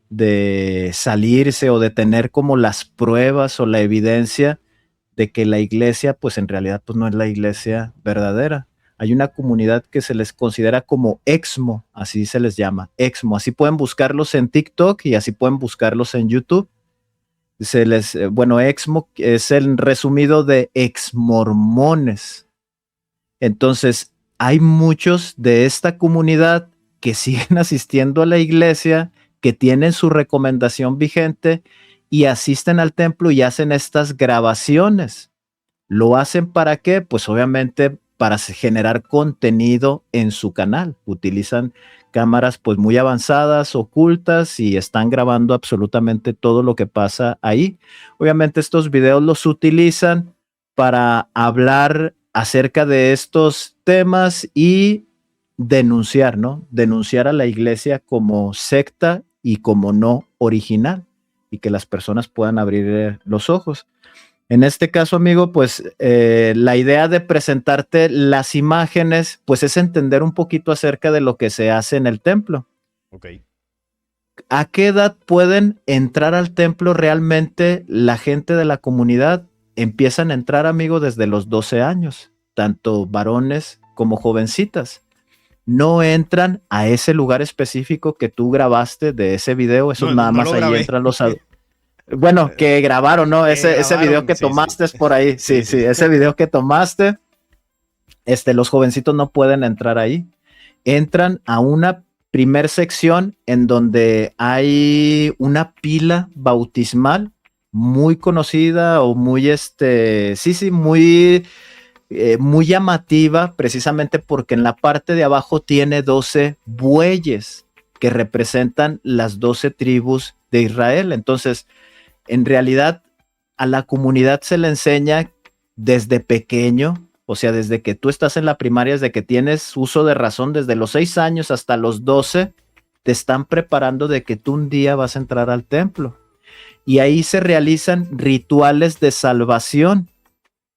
de salirse o de tener como las pruebas o la evidencia de que la iglesia, pues en realidad, pues no es la iglesia verdadera. Hay una comunidad que se les considera como Exmo, así se les llama, Exmo. Así pueden buscarlos en TikTok y así pueden buscarlos en YouTube. Bueno, Exmo es el resumido de exmormones. Entonces, hay muchos de esta comunidad que siguen asistiendo a la iglesia, que tienen su recomendación vigente y asisten al templo y hacen estas grabaciones. ¿Lo hacen para qué? Pues obviamente para generar contenido en su canal. Utilizan cámaras pues muy avanzadas, ocultas y están grabando absolutamente todo lo que pasa ahí. Obviamente estos videos los utilizan para hablar acerca de estos temas y denunciar, ¿no? Denunciar a la iglesia como secta y como no original y que las personas puedan abrir los ojos. En este caso, amigo, pues la idea de presentarte las imágenes, pues es entender un poquito acerca de lo que se hace en el templo. Ok. ¿A qué edad pueden entrar al templo realmente la gente de la comunidad? Empiezan a entrar, amigo, desde los 12 años, tanto varones como jovencitas. No entran a ese lugar específico que tú grabaste de ese video, eso No, no, nada no más lo ahí grabé. entran bueno, que grabaron, ¿no? Que Ese video grabaron, que sí, sí. tomaste es por ahí. Sí, Sí, sí. sí, ese video que tomaste, los jovencitos no pueden entrar ahí. Entran a una primer sección en donde hay una pila bautismal muy conocida o muy, sí, muy llamativa, precisamente porque en la parte de abajo tiene 12 bueyes que representan las 12 tribus de Israel. Entonces, en realidad a la comunidad se le enseña desde pequeño, o sea, desde que tú estás en la primaria, desde que tienes uso de razón, desde los 6 años hasta los 12, te están preparando de que tú un día vas a entrar al templo. Y ahí se realizan rituales de salvación,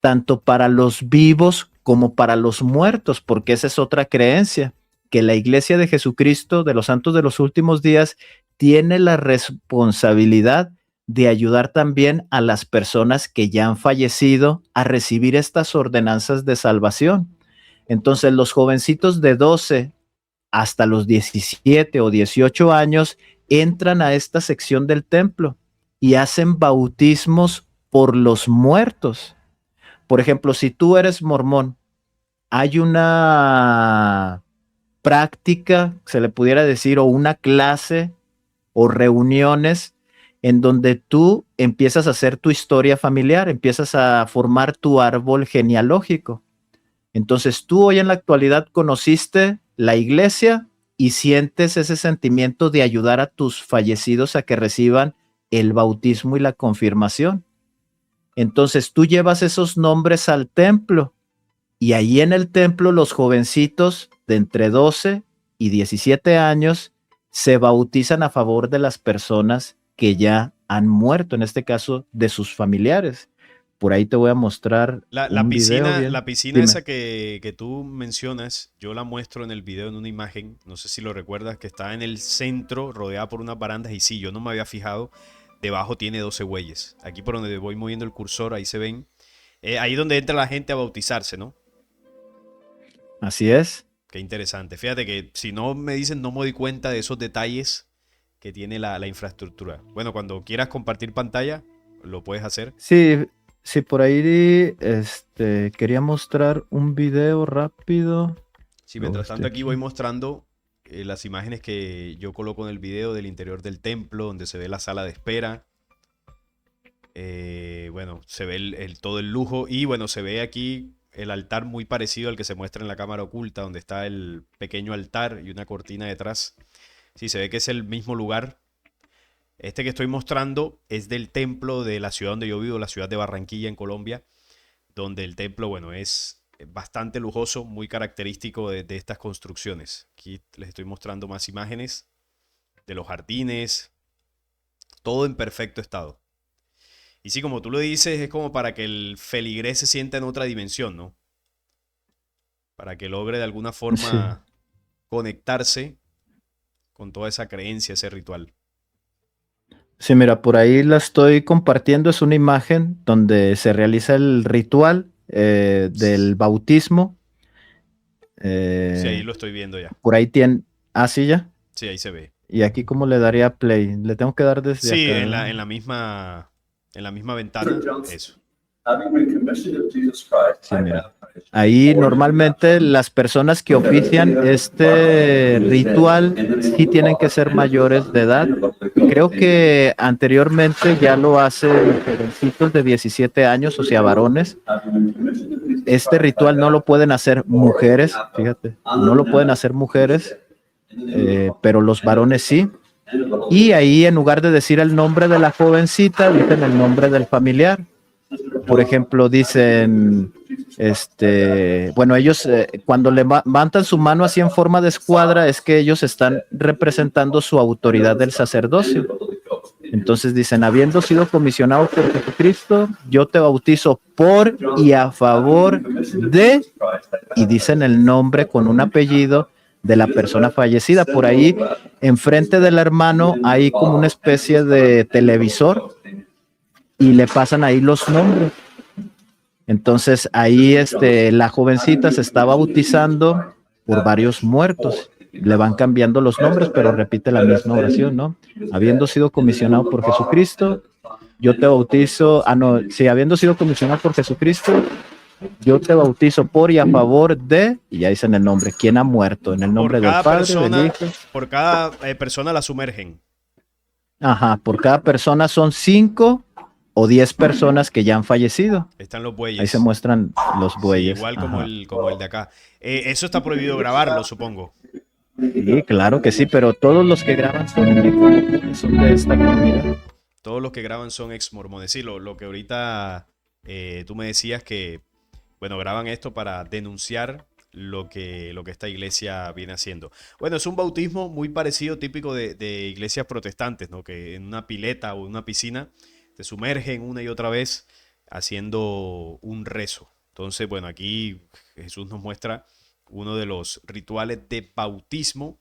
tanto para los vivos como para los muertos, porque esa es otra creencia, que la iglesia de Jesucristo, de los santos de los últimos días, tiene la responsabilidad de ayudar también a las personas que ya han fallecido a recibir estas ordenanzas de salvación. Entonces, los jovencitos de 12 hasta los 17 o 18 años entran a esta sección del templo y hacen bautismos por los muertos. Por ejemplo, si tú eres mormón, hay una práctica, se le pudiera decir, o una clase o reuniones en donde tú empiezas a hacer tu historia familiar, empiezas a formar tu árbol genealógico. Entonces tú hoy en la actualidad conociste la iglesia y sientes ese sentimiento de ayudar a tus fallecidos a que reciban el bautismo y la confirmación. Entonces tú llevas esos nombres al templo y ahí en el templo los jovencitos de entre 12 y 17 años se bautizan a favor de las personas que ya han muerto, en este caso de sus familiares. Por ahí te voy a mostrar un video bien. La piscina Dime. esa que tú mencionas, yo la muestro en el video en una imagen, no sé si lo recuerdas, que está en el centro, rodeada por unas barandas, y sí, yo no me había fijado, debajo tiene 12 bueyes. Aquí por donde voy moviendo el cursor, ahí se ven. Ahí donde entra la gente a bautizarse, ¿no? Así es. Qué interesante. Fíjate que si no me dicen, no me doy cuenta de esos detalles que tiene la infraestructura. Bueno, cuando quieras compartir pantalla, lo puedes hacer. Sí, sí, por ahí quería mostrar un video rápido. Sí, Lo mientras estoy tanto aquí voy aquí. mostrando las imágenes que yo coloco en el video del interior del templo, donde se ve la sala de espera. Bueno, se ve todo el lujo y bueno, se ve aquí el altar muy parecido al que se muestra en la cámara oculta, donde está el pequeño altar y una cortina detrás. Sí, se ve que es el mismo lugar. Este que estoy mostrando es del templo de la ciudad donde yo vivo, la ciudad de Barranquilla, en Colombia, donde el templo, bueno, es bastante lujoso, muy característico de estas construcciones. Aquí les estoy mostrando más imágenes de los jardines, todo en perfecto estado. Y sí, como tú lo dices, es como para que el feligrés se sienta en otra dimensión, ¿no? Para que logre de alguna Sí. forma conectarse con toda esa creencia, ese ritual. Sí, mira, por ahí la estoy compartiendo. Es una imagen donde se realiza el ritual del bautismo. Sí, ahí Eh, lo estoy viendo ya. por ahí tiene. Ah, sí, ya. Sí, ahí se ve. Y aquí, ¿cómo le daría play? Le tengo que dar desde Sí, acá, ¿verdad? en la misma ventana, eso. Sí, mira. Ahí normalmente las personas que ofician este ritual sí tienen que ser mayores de edad. Creo que anteriormente ya lo hacen jovencitos de 17 años, o sea, varones. Este ritual no lo pueden hacer mujeres, fíjate, no lo pueden hacer mujeres, pero los varones sí. Y ahí en lugar de decir el nombre de la jovencita, dicen el nombre del familiar. Por ejemplo, dicen, bueno, ellos cuando levantan su mano así en forma de escuadra es que ellos están representando su autoridad del sacerdocio. Entonces dicen, habiendo sido comisionado por Jesucristo, yo te bautizo por y a favor de, y dicen el nombre con un apellido de la persona fallecida. Por ahí, enfrente del hermano, hay como una especie de televisor y le pasan ahí los nombres. Entonces ahí la jovencita se está bautizando por varios muertos. Le van cambiando los nombres, pero repite la misma oración, ¿no? Habiendo sido comisionado por Jesucristo, yo te bautizo, no, sí, habiendo sido comisionado por Jesucristo, yo te bautizo por y a favor de, y ya dicen el nombre, quién ha muerto, en el nombre del Padre, del Hijo. Por cada persona la sumergen. Ajá, por cada persona son 5 o 10 personas que ya han fallecido. Están los Ahí se bueyes. muestran los Sí, bueyes. igual Ajá. como el de acá. Eso está prohibido grabarlo, supongo. Sí, claro que sí, pero todos los que graban son de esta comunidad. Todos los que graban son ex mormones. Sí, lo que ahorita tú me decías que, bueno, graban esto para denunciar lo que esta iglesia viene haciendo. Bueno, es un bautismo muy parecido, típico de iglesias protestantes, ¿no? Que en una pileta o en una piscina te sumergen una y otra vez haciendo un rezo. Entonces, bueno, aquí Jesús nos muestra uno de los rituales de bautismo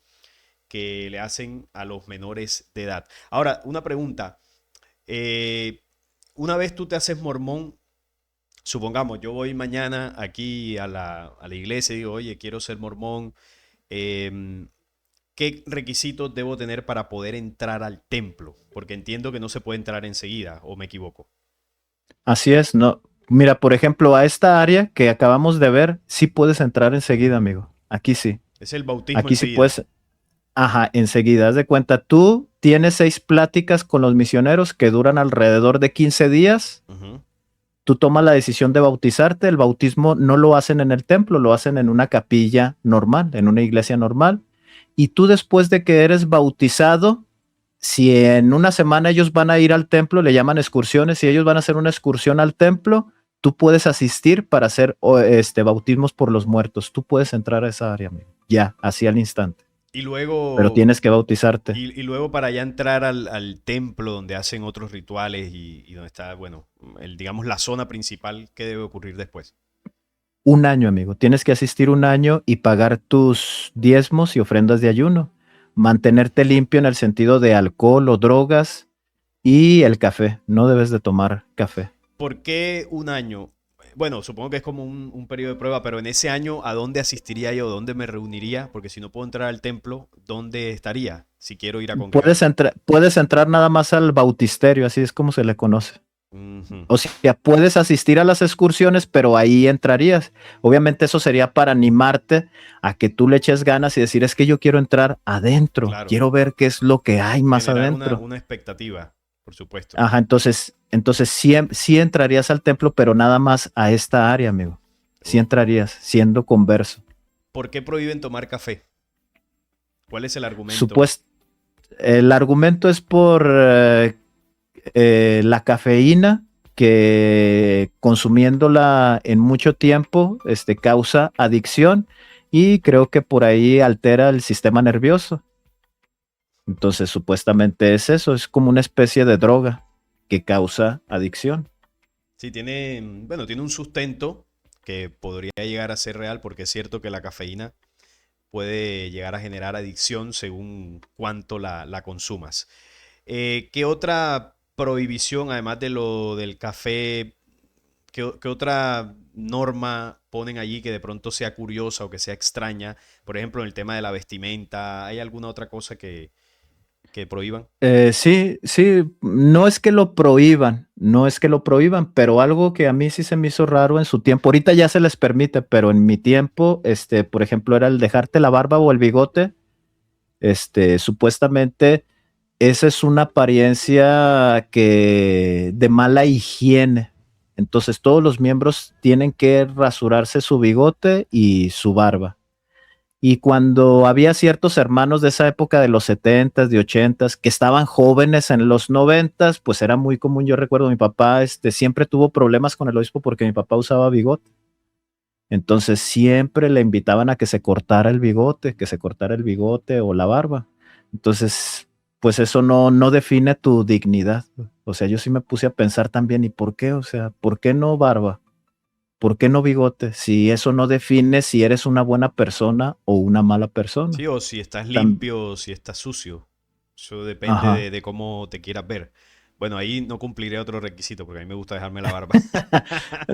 que le hacen a los menores de edad. Ahora, una pregunta. Eh, una vez tú te haces mormón, supongamos, yo voy mañana aquí a la iglesia y digo, oye, quiero ser mormón. em, ¿Qué requisitos debo tener para poder entrar al templo? Porque entiendo que no se puede entrar enseguida, ¿o me equivoco? Así es, no. Mira, por ejemplo, a esta área que acabamos de ver, sí puedes entrar enseguida, amigo. Aquí sí. Es el bautismo Aquí sí enseguida. puedes, ajá, enseguida, haz de cuenta, tú tienes 6 pláticas con los misioneros que duran alrededor de 15 días. Ujú. Tú tomas la decisión de bautizarte, el bautismo no lo hacen en el templo, lo hacen en una capilla normal, en una iglesia normal. Y tú después de que eres bautizado, si en una semana ellos van a ir al templo, le llaman excursiones, si ellos van a hacer una excursión al templo, tú puedes asistir para hacer bautismos por los muertos. Tú puedes entrar a esa área, amigo. Ya, así al instante. Y Pero luego, tienes que bautizarte. y luego para ya entrar al templo donde hacen otros rituales y donde está, bueno, digamos la zona principal, ¿qué debe ocurrir después? Un año, amigo. Tienes que asistir un año y pagar tus diezmos y ofrendas de ayuno. Mantenerte limpio en el sentido de alcohol o drogas y el café. No debes de tomar café. ¿Por qué un año? Bueno, supongo que es como un periodo de prueba, pero en ese año, ¿a dónde asistiría yo? ¿Dónde me reuniría? Porque si no puedo entrar al templo, ¿dónde estaría si quiero ir a congregarme? Puedes entrar nada más al bautisterio, así es como se le conoce. Ujú. O sea, puedes asistir a las excursiones, pero ahí entrarías. Obviamente eso sería para animarte a que tú le eches ganas y decir, es que yo quiero entrar adentro, Claro, quiero ver qué es lo que hay más generar adentro. una expectativa, por supuesto. Ajá, entonces sí entrarías al templo, pero nada más a esta área, amigo. Sí Ok. entrarías siendo converso. ¿Por qué prohíben tomar café? ¿Cuál es el argumento? Supuest el argumento es por la cafeína que consumiéndola en mucho tiempo causa adicción y creo que por ahí altera el sistema nervioso. Entonces, supuestamente es eso, es como una especie de droga que causa adicción. Sí, tiene, bueno, tiene un sustento que podría llegar a ser real porque es cierto que la cafeína puede llegar a generar adicción según cuánto la consumas. ¿Qué otra prohibición, además de lo del café, qué otra norma ponen allí que de pronto sea curiosa o que sea extraña? Por ejemplo, en el tema de la vestimenta, ¿hay alguna otra cosa que prohíban? Sí, sí, no es que lo prohíban, no es que lo prohíban, pero algo que a mí sí se me hizo raro en su tiempo, ahorita ya se les permite, pero en mi tiempo, por ejemplo, era el dejarte la barba o el bigote, supuestamente esa es una apariencia que de mala higiene. Entonces todos los miembros tienen que rasurarse su bigote y su barba. Y cuando había ciertos hermanos de esa época de los 70s, de 80s, que estaban jóvenes en los 90s, pues era muy común. Yo recuerdo mi papá siempre tuvo problemas con el obispo porque mi papá usaba bigote. Entonces siempre le invitaban a que se cortara el bigote, que se cortara el bigote o la barba. Entonces, pues eso no define tu dignidad. O sea, yo sí me puse a pensar también, ¿y por qué? O sea, ¿por qué no barba? ¿Por qué no bigote? Si eso no define si eres una buena persona o una mala persona. Sí, o si estás Tam- limpio o si estás sucio. Eso depende Ajá. de cómo te quieras ver. Bueno, ahí no cumpliré otro requisito porque a mí me gusta dejarme la barba.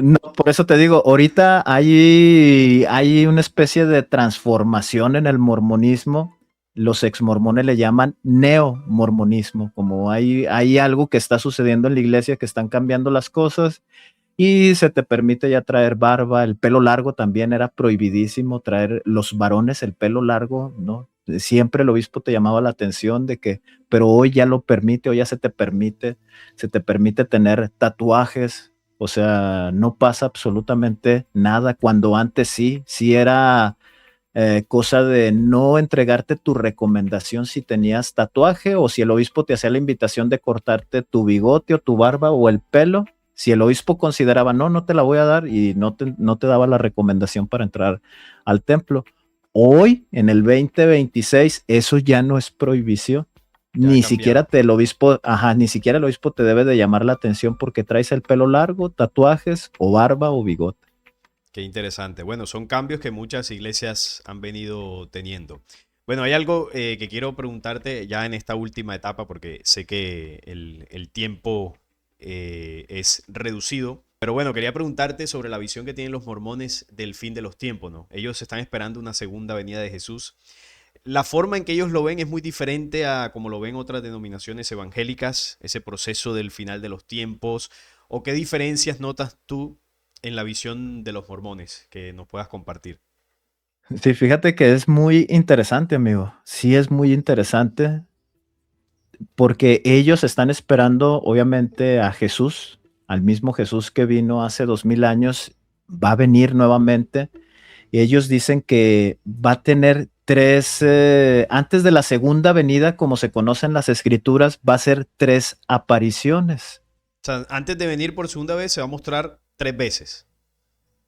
No, por eso te digo, ahorita hay una especie de transformación en el mormonismo. Los exmormones le llaman neomormonismo, como hay algo que está sucediendo en la iglesia que están cambiando las cosas y se te permite ya traer barba, el pelo largo también era prohibidísimo, traer los varones el pelo largo, ¿no? Siempre el obispo te llamaba la atención de que, pero hoy ya lo permite, hoy ya se te permite tener tatuajes, o sea, no pasa absolutamente nada, cuando antes sí era cosa de no entregarte tu recomendación si tenías tatuaje o si el obispo te hacía la invitación de cortarte tu bigote o tu barba o el pelo. Si el obispo consideraba, no te la voy a dar y no te daba la recomendación para entrar al templo. Hoy, en el 2026, eso ya no es prohibición. Ya ha Ni siquiera cambiado. el obispo, ajá, ni siquiera el obispo te debe de llamar la atención porque traes el pelo largo, tatuajes o barba o bigote. Qué interesante. Bueno, son cambios que muchas iglesias han venido teniendo. Bueno, hay algo que quiero preguntarte ya en esta última etapa porque sé que el tiempo es reducido. Pero bueno, quería preguntarte sobre la visión que tienen los mormones del fin de los tiempos, ¿no? Ellos están esperando una segunda venida de Jesús. La forma en que ellos lo ven es muy diferente a como lo ven otras denominaciones evangélicas, ese proceso del final de los tiempos, o qué diferencias notas tú en la visión de los mormones que nos puedas compartir. Sí, fíjate que es muy interesante, amigo. Sí, es muy interesante porque ellos están esperando, obviamente, a Jesús, al mismo Jesús que vino hace 2000 años, va a venir nuevamente. Y ellos dicen que va a tener tres, antes de la segunda venida, como se conocen las escrituras, va a ser tres apariciones. O sea, antes de venir por segunda vez se va a mostrar 3 veces.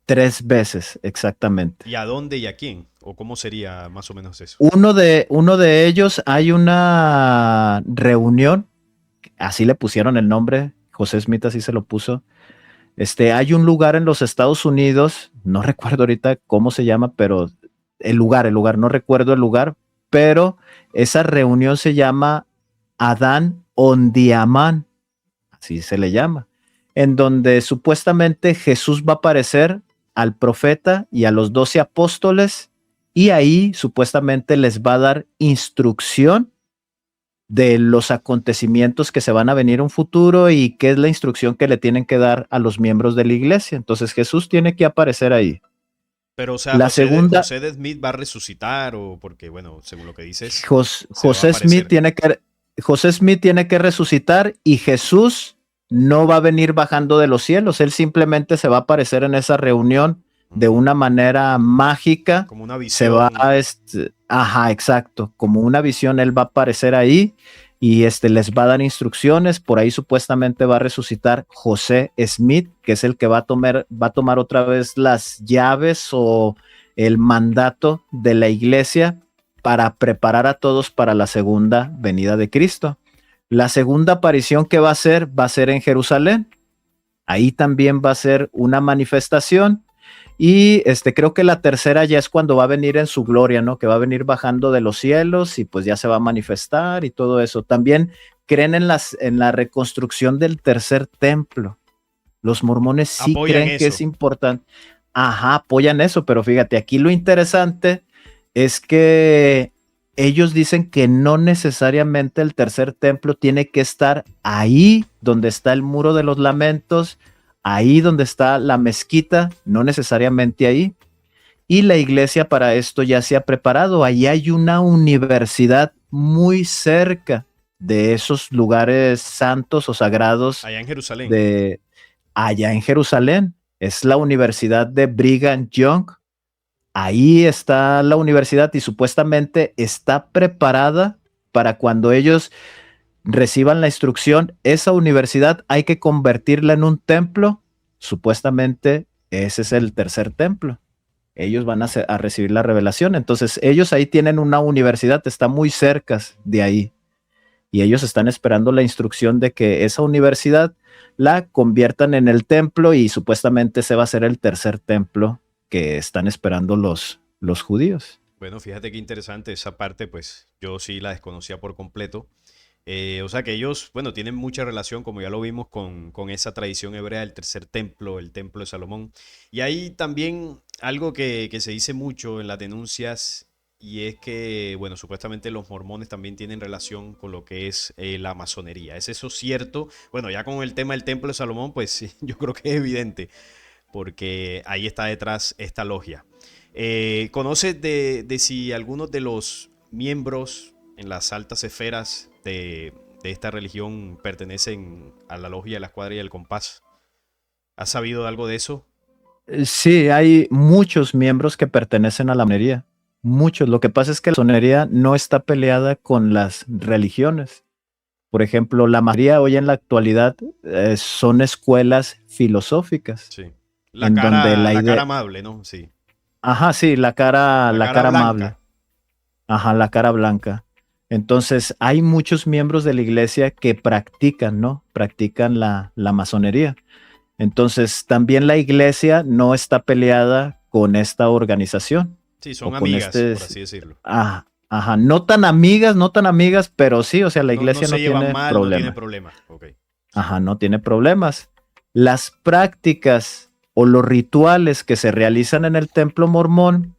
Tres veces, exactamente. ¿Y a dónde y a quién? ¿O cómo sería más o menos eso? Uno de ellos hay una reunión, así le pusieron el nombre, José Smith así se lo puso. Hay un lugar en los Estados Unidos, no recuerdo ahorita cómo se llama, pero el lugar, no recuerdo el lugar, pero esa reunión se llama Adán Ondiamán, así se le llama, en donde supuestamente Jesús va a aparecer al profeta y a los 12 apóstoles y ahí supuestamente les va a dar instrucción de los acontecimientos que se van a venir en un futuro y qué es la instrucción que le tienen que dar a los miembros de la iglesia. Entonces Jesús tiene que aparecer ahí. Pero, o sea, La segunda, José de Smith va a resucitar o porque, bueno, según lo que dices, Jos- se va a José Smith aparecer. tiene que, José Smith tiene que resucitar y Jesús no va a venir bajando de los cielos. Él simplemente se va a aparecer en esa reunión de Ujú. una manera mágica. Como una Se va visión. a, ajá, exacto, como una visión, él va a aparecer ahí y les va a dar instrucciones. Por ahí supuestamente va a resucitar José Smith, que es el que va a tomar otra vez las llaves o el mandato de la iglesia para preparar a todos para la segunda venida de Cristo. La segunda aparición que va a ser en Jerusalén. Ahí también va a ser una manifestación. Y creo que la tercera ya es cuando va a venir en su gloria, ¿no? Que va a venir bajando de los cielos y pues ya se va a manifestar y todo eso. También creen en la reconstrucción del tercer templo. Los mormones sí Apoyan creen que es eso. importante. Ajá, apoyan eso, pero fíjate, aquí lo interesante es que ellos dicen que no necesariamente el tercer templo tiene que estar ahí donde está el muro de los lamentos, ahí donde está la mezquita, no necesariamente ahí. Y la iglesia para esto ya se ha preparado. Ahí hay una universidad muy cerca de esos lugares santos o sagrados Allá en Jerusalén. de allá en Jerusalén. Es la Universidad de Brigham Young. Ahí está la universidad y supuestamente está preparada para cuando ellos reciban la instrucción. Esa universidad hay que convertirla en un templo. Supuestamente ese es el tercer templo. Ellos van a recibir la revelación. Entonces ellos ahí tienen una universidad, está muy cerca de ahí. Y ellos están esperando la instrucción de que esa universidad la conviertan en el templo y supuestamente ese va a ser el tercer templo que están esperando los judíos. Bueno, fíjate qué interesante esa parte, pues yo sí la desconocía por completo. O sea que ellos, bueno, tienen mucha relación, como ya lo vimos, con esa tradición hebrea del tercer templo, el templo de Salomón. Y hay también algo que se dice mucho en las denuncias, y es que, bueno, supuestamente los mormones también tienen relación con lo que es la masonería. ¿Es eso cierto? Bueno, ya con el tema del templo de Salomón, pues sí, yo creo que es evidente, porque ahí está detrás esta logia. ¿Conoces de si algunos de los miembros en las altas esferas de esta religión pertenecen a la logia de la escuadra y el compás? ¿Has sabido algo de eso? Sí, hay muchos miembros que pertenecen a la masonería. Muchos. Lo que pasa es que la masonería no está peleada con las religiones. Por ejemplo, la masonería hoy en la actualidad son escuelas filosóficas, Sí. en donde la La cara idea, amable, ¿no? Sí. ajá, sí, la cara, La la cara cara amable, blanca. ajá, la cara blanca. Entonces, hay muchos miembros de la iglesia que practican, ¿no? Practican la masonería. Entonces, también la iglesia no está peleada con esta organización Sí, son o con amigas, por así decirlo. ajá, no tan amigas, pero sí, o sea, la No, no iglesia se no llevan tiene mal, no tiene problema. problema. Ok. Ajá, no tiene problemas. Las prácticas o los rituales que se realizan en el templo mormón,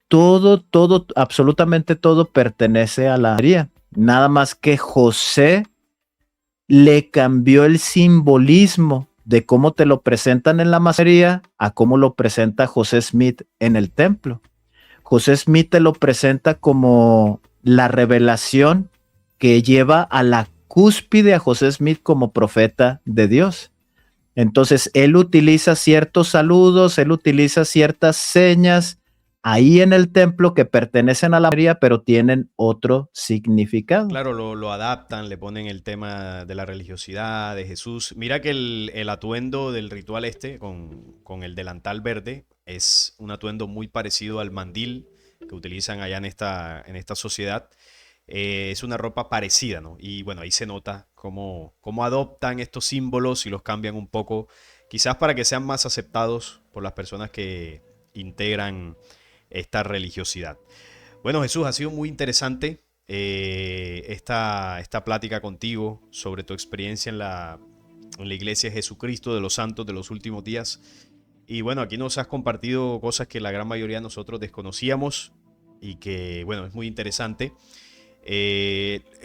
todo, absolutamente todo pertenece a la María. Nada más que José le cambió el simbolismo de cómo te lo presentan en la masonería a cómo lo presenta José Smith en el templo. José Smith te lo presenta como la revelación que lleva a la cúspide a José Smith como profeta de Dios. Entonces, él utiliza ciertos saludos, él utiliza ciertas señas ahí en el templo que pertenecen a la masonería, pero tienen otro significado. Claro, lo adaptan, le ponen el tema de la religiosidad, de Jesús. Mira que el atuendo del ritual este, con el delantal verde, es un atuendo muy parecido al mandil que utilizan allá en esta sociedad. Es una ropa parecida, ¿no? Y bueno, ahí se nota cómo adoptan estos símbolos y los cambian un poco, quizás para que sean más aceptados por las personas que integran esta religiosidad. Bueno, Jesús, ha sido muy interesante esta plática contigo sobre tu experiencia en la Iglesia de Jesucristo de los Santos de los últimos días. Y bueno, aquí nos has compartido cosas que la gran mayoría de nosotros desconocíamos y que, bueno, es muy interesante.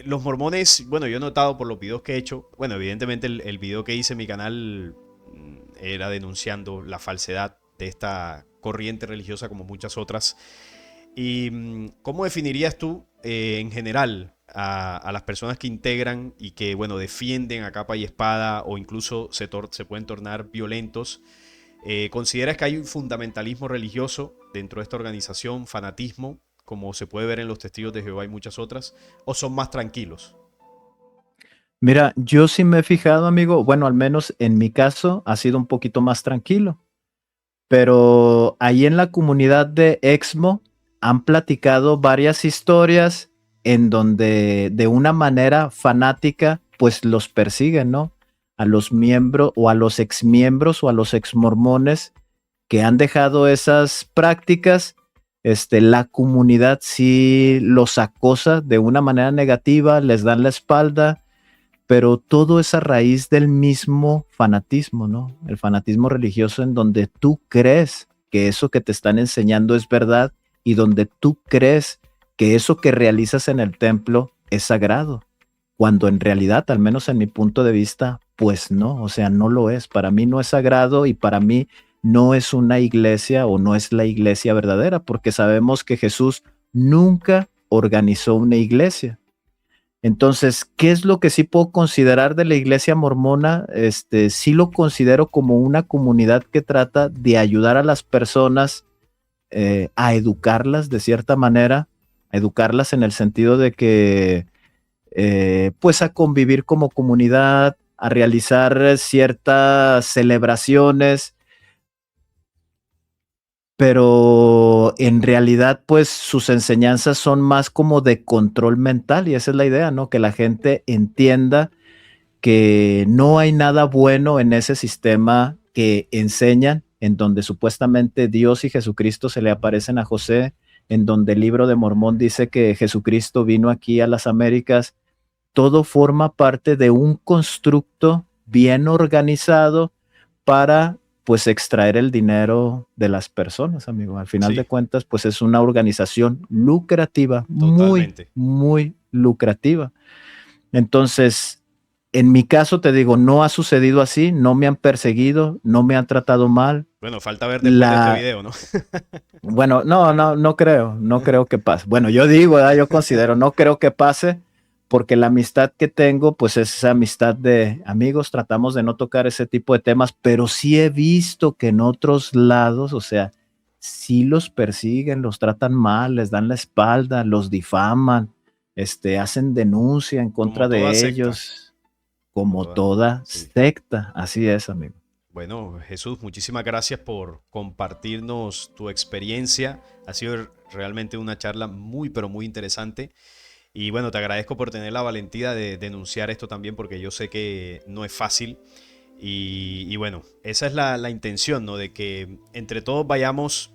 Los mormones, bueno, yo he notado por los videos que he hecho, bueno, evidentemente el video que hice en mi canal era denunciando la falsedad de esta corriente religiosa como muchas otras. ¿Y cómo definirías tú en general a las personas que integran y que, bueno, defienden a capa y espada o incluso se pueden tornar violentos? ¿Consideras que hay un fundamentalismo religioso dentro de esta organización, fanatismo, como se puede ver en los Testigos de Jehová y muchas otras, o son más tranquilos? Mira, yo sí me he fijado, amigo, bueno, al menos en mi caso ha sido un poquito más tranquilo, pero ahí en la comunidad de Exmo han platicado varias historias en donde de una manera fanática pues los persiguen, ¿no? A los miembros o a los exmiembros o a los exmormones que han dejado esas prácticas, la comunidad sí los acosa de una manera negativa, les dan la espalda, pero todo es a raíz del mismo fanatismo, ¿no? El fanatismo religioso en donde tú crees que eso que te están enseñando es verdad y donde tú crees que eso que realizas en el templo es sagrado, cuando en realidad, al menos en mi punto de vista, pues no, o sea, no lo es. Para mí no es sagrado y para mí no es una iglesia o no es la iglesia verdadera, porque sabemos que Jesús nunca organizó una iglesia. Entonces, ¿qué es lo que sí puedo considerar de la iglesia mormona? Sí lo considero como una comunidad que trata de ayudar a las personas a educarlas de cierta manera, a educarlas en el sentido de que, pues a convivir como comunidad, a realizar ciertas celebraciones, pero en realidad, pues sus enseñanzas son más como de control mental y esa es la idea, ¿no? Que la gente entienda que no hay nada bueno en ese sistema que enseñan, en donde supuestamente Dios y Jesucristo se le aparecen a José, en donde el libro de Mormón dice que Jesucristo vino aquí a las Américas. Todo forma parte de un constructo bien organizado para pues extraer el dinero de las personas, amigo. Al final de Sí, cuentas, pues es una organización lucrativa, muy, totalmente. muy lucrativa. Entonces, en mi caso te digo, no ha sucedido así, no me han perseguido, no me han tratado mal. Bueno, falta ver después de este La, video, ¿no? bueno, no creo que pase. Bueno, yo digo, ¿verdad? Yo considero, no creo que pase, porque la amistad que tengo, pues es esa amistad de amigos, tratamos de no tocar ese tipo de temas, pero sí he visto que en otros lados, o sea, sí los persiguen, los tratan mal, les dan la espalda, los difaman, hacen denuncia en Como contra toda de secta, ellos, como como toda. toda Sí. secta. Así es, amigo. Bueno, Jesús, muchísimas gracias por compartirnos tu experiencia. Ha sido realmente una charla muy, pero muy interesante. Y bueno, te agradezco por tener la valentía de denunciar esto también, porque yo sé que no es fácil. Y bueno, esa es la intención, ¿no? De que entre todos vayamos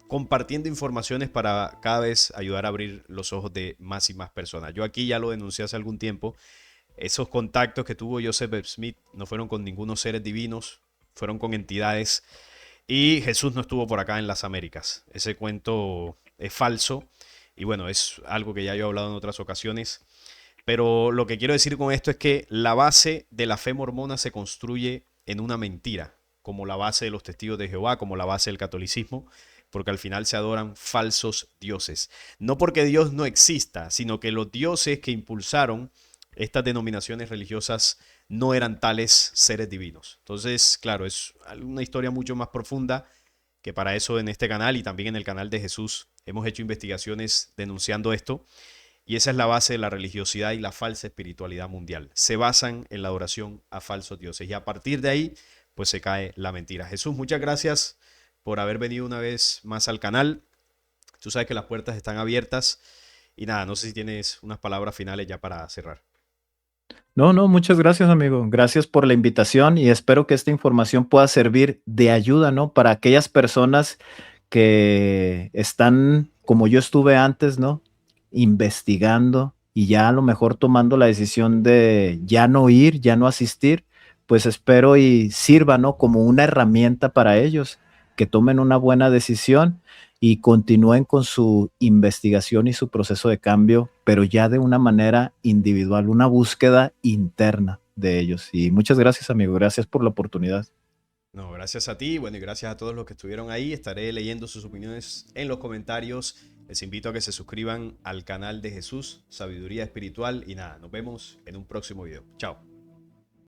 compartiendo informaciones para cada vez ayudar a abrir los ojos de más y más personas. Yo aquí ya lo denuncié hace algún tiempo. Esos contactos que tuvo Joseph Smith no fueron con ningunos seres divinos, fueron con entidades. Y Jesús no estuvo por acá en las Américas. Ese cuento es falso. Y bueno, es algo que ya yo he hablado en otras ocasiones. Pero lo que quiero decir con esto es que la base de la fe mormona se construye en una mentira, como la base de los testigos de Jehová, como la base del catolicismo, porque al final se adoran falsos dioses. No porque Dios no exista, sino que los dioses que impulsaron estas denominaciones religiosas no eran tales seres divinos. Entonces, claro, es una historia mucho más profunda, que para eso en este canal y también en el canal de Jesús hemos hecho investigaciones denunciando esto. Y esa es la base de la religiosidad y la falsa espiritualidad mundial. Se basan en la adoración a falsos dioses. Y a partir de ahí, pues se cae la mentira. Jesús, muchas gracias por haber venido una vez más al canal. Tú sabes que las puertas están abiertas. Y nada, no sé si tienes unas palabras finales ya para cerrar. No, no, muchas gracias, amigo. Gracias por la invitación y espero que esta información pueda servir de ayuda, ¿no? Para aquellas personas que están, como yo estuve antes, ¿no? Investigando y ya a lo mejor tomando la decisión de ya no ir, ya no asistir, pues espero y sirva, ¿no? Como una herramienta para ellos, que tomen una buena decisión y continúen con su investigación y su proceso de cambio, pero ya de una manera individual, una búsqueda interna de ellos. Y muchas gracias, amigo. Gracias por la oportunidad. No, gracias a ti, bueno, y gracias a todos los que estuvieron ahí. Estaré leyendo sus opiniones en los comentarios. Les invito a que se suscriban al canal de Jesús, Sabiduría Espiritual. Y nada, nos vemos en un próximo video. Chao.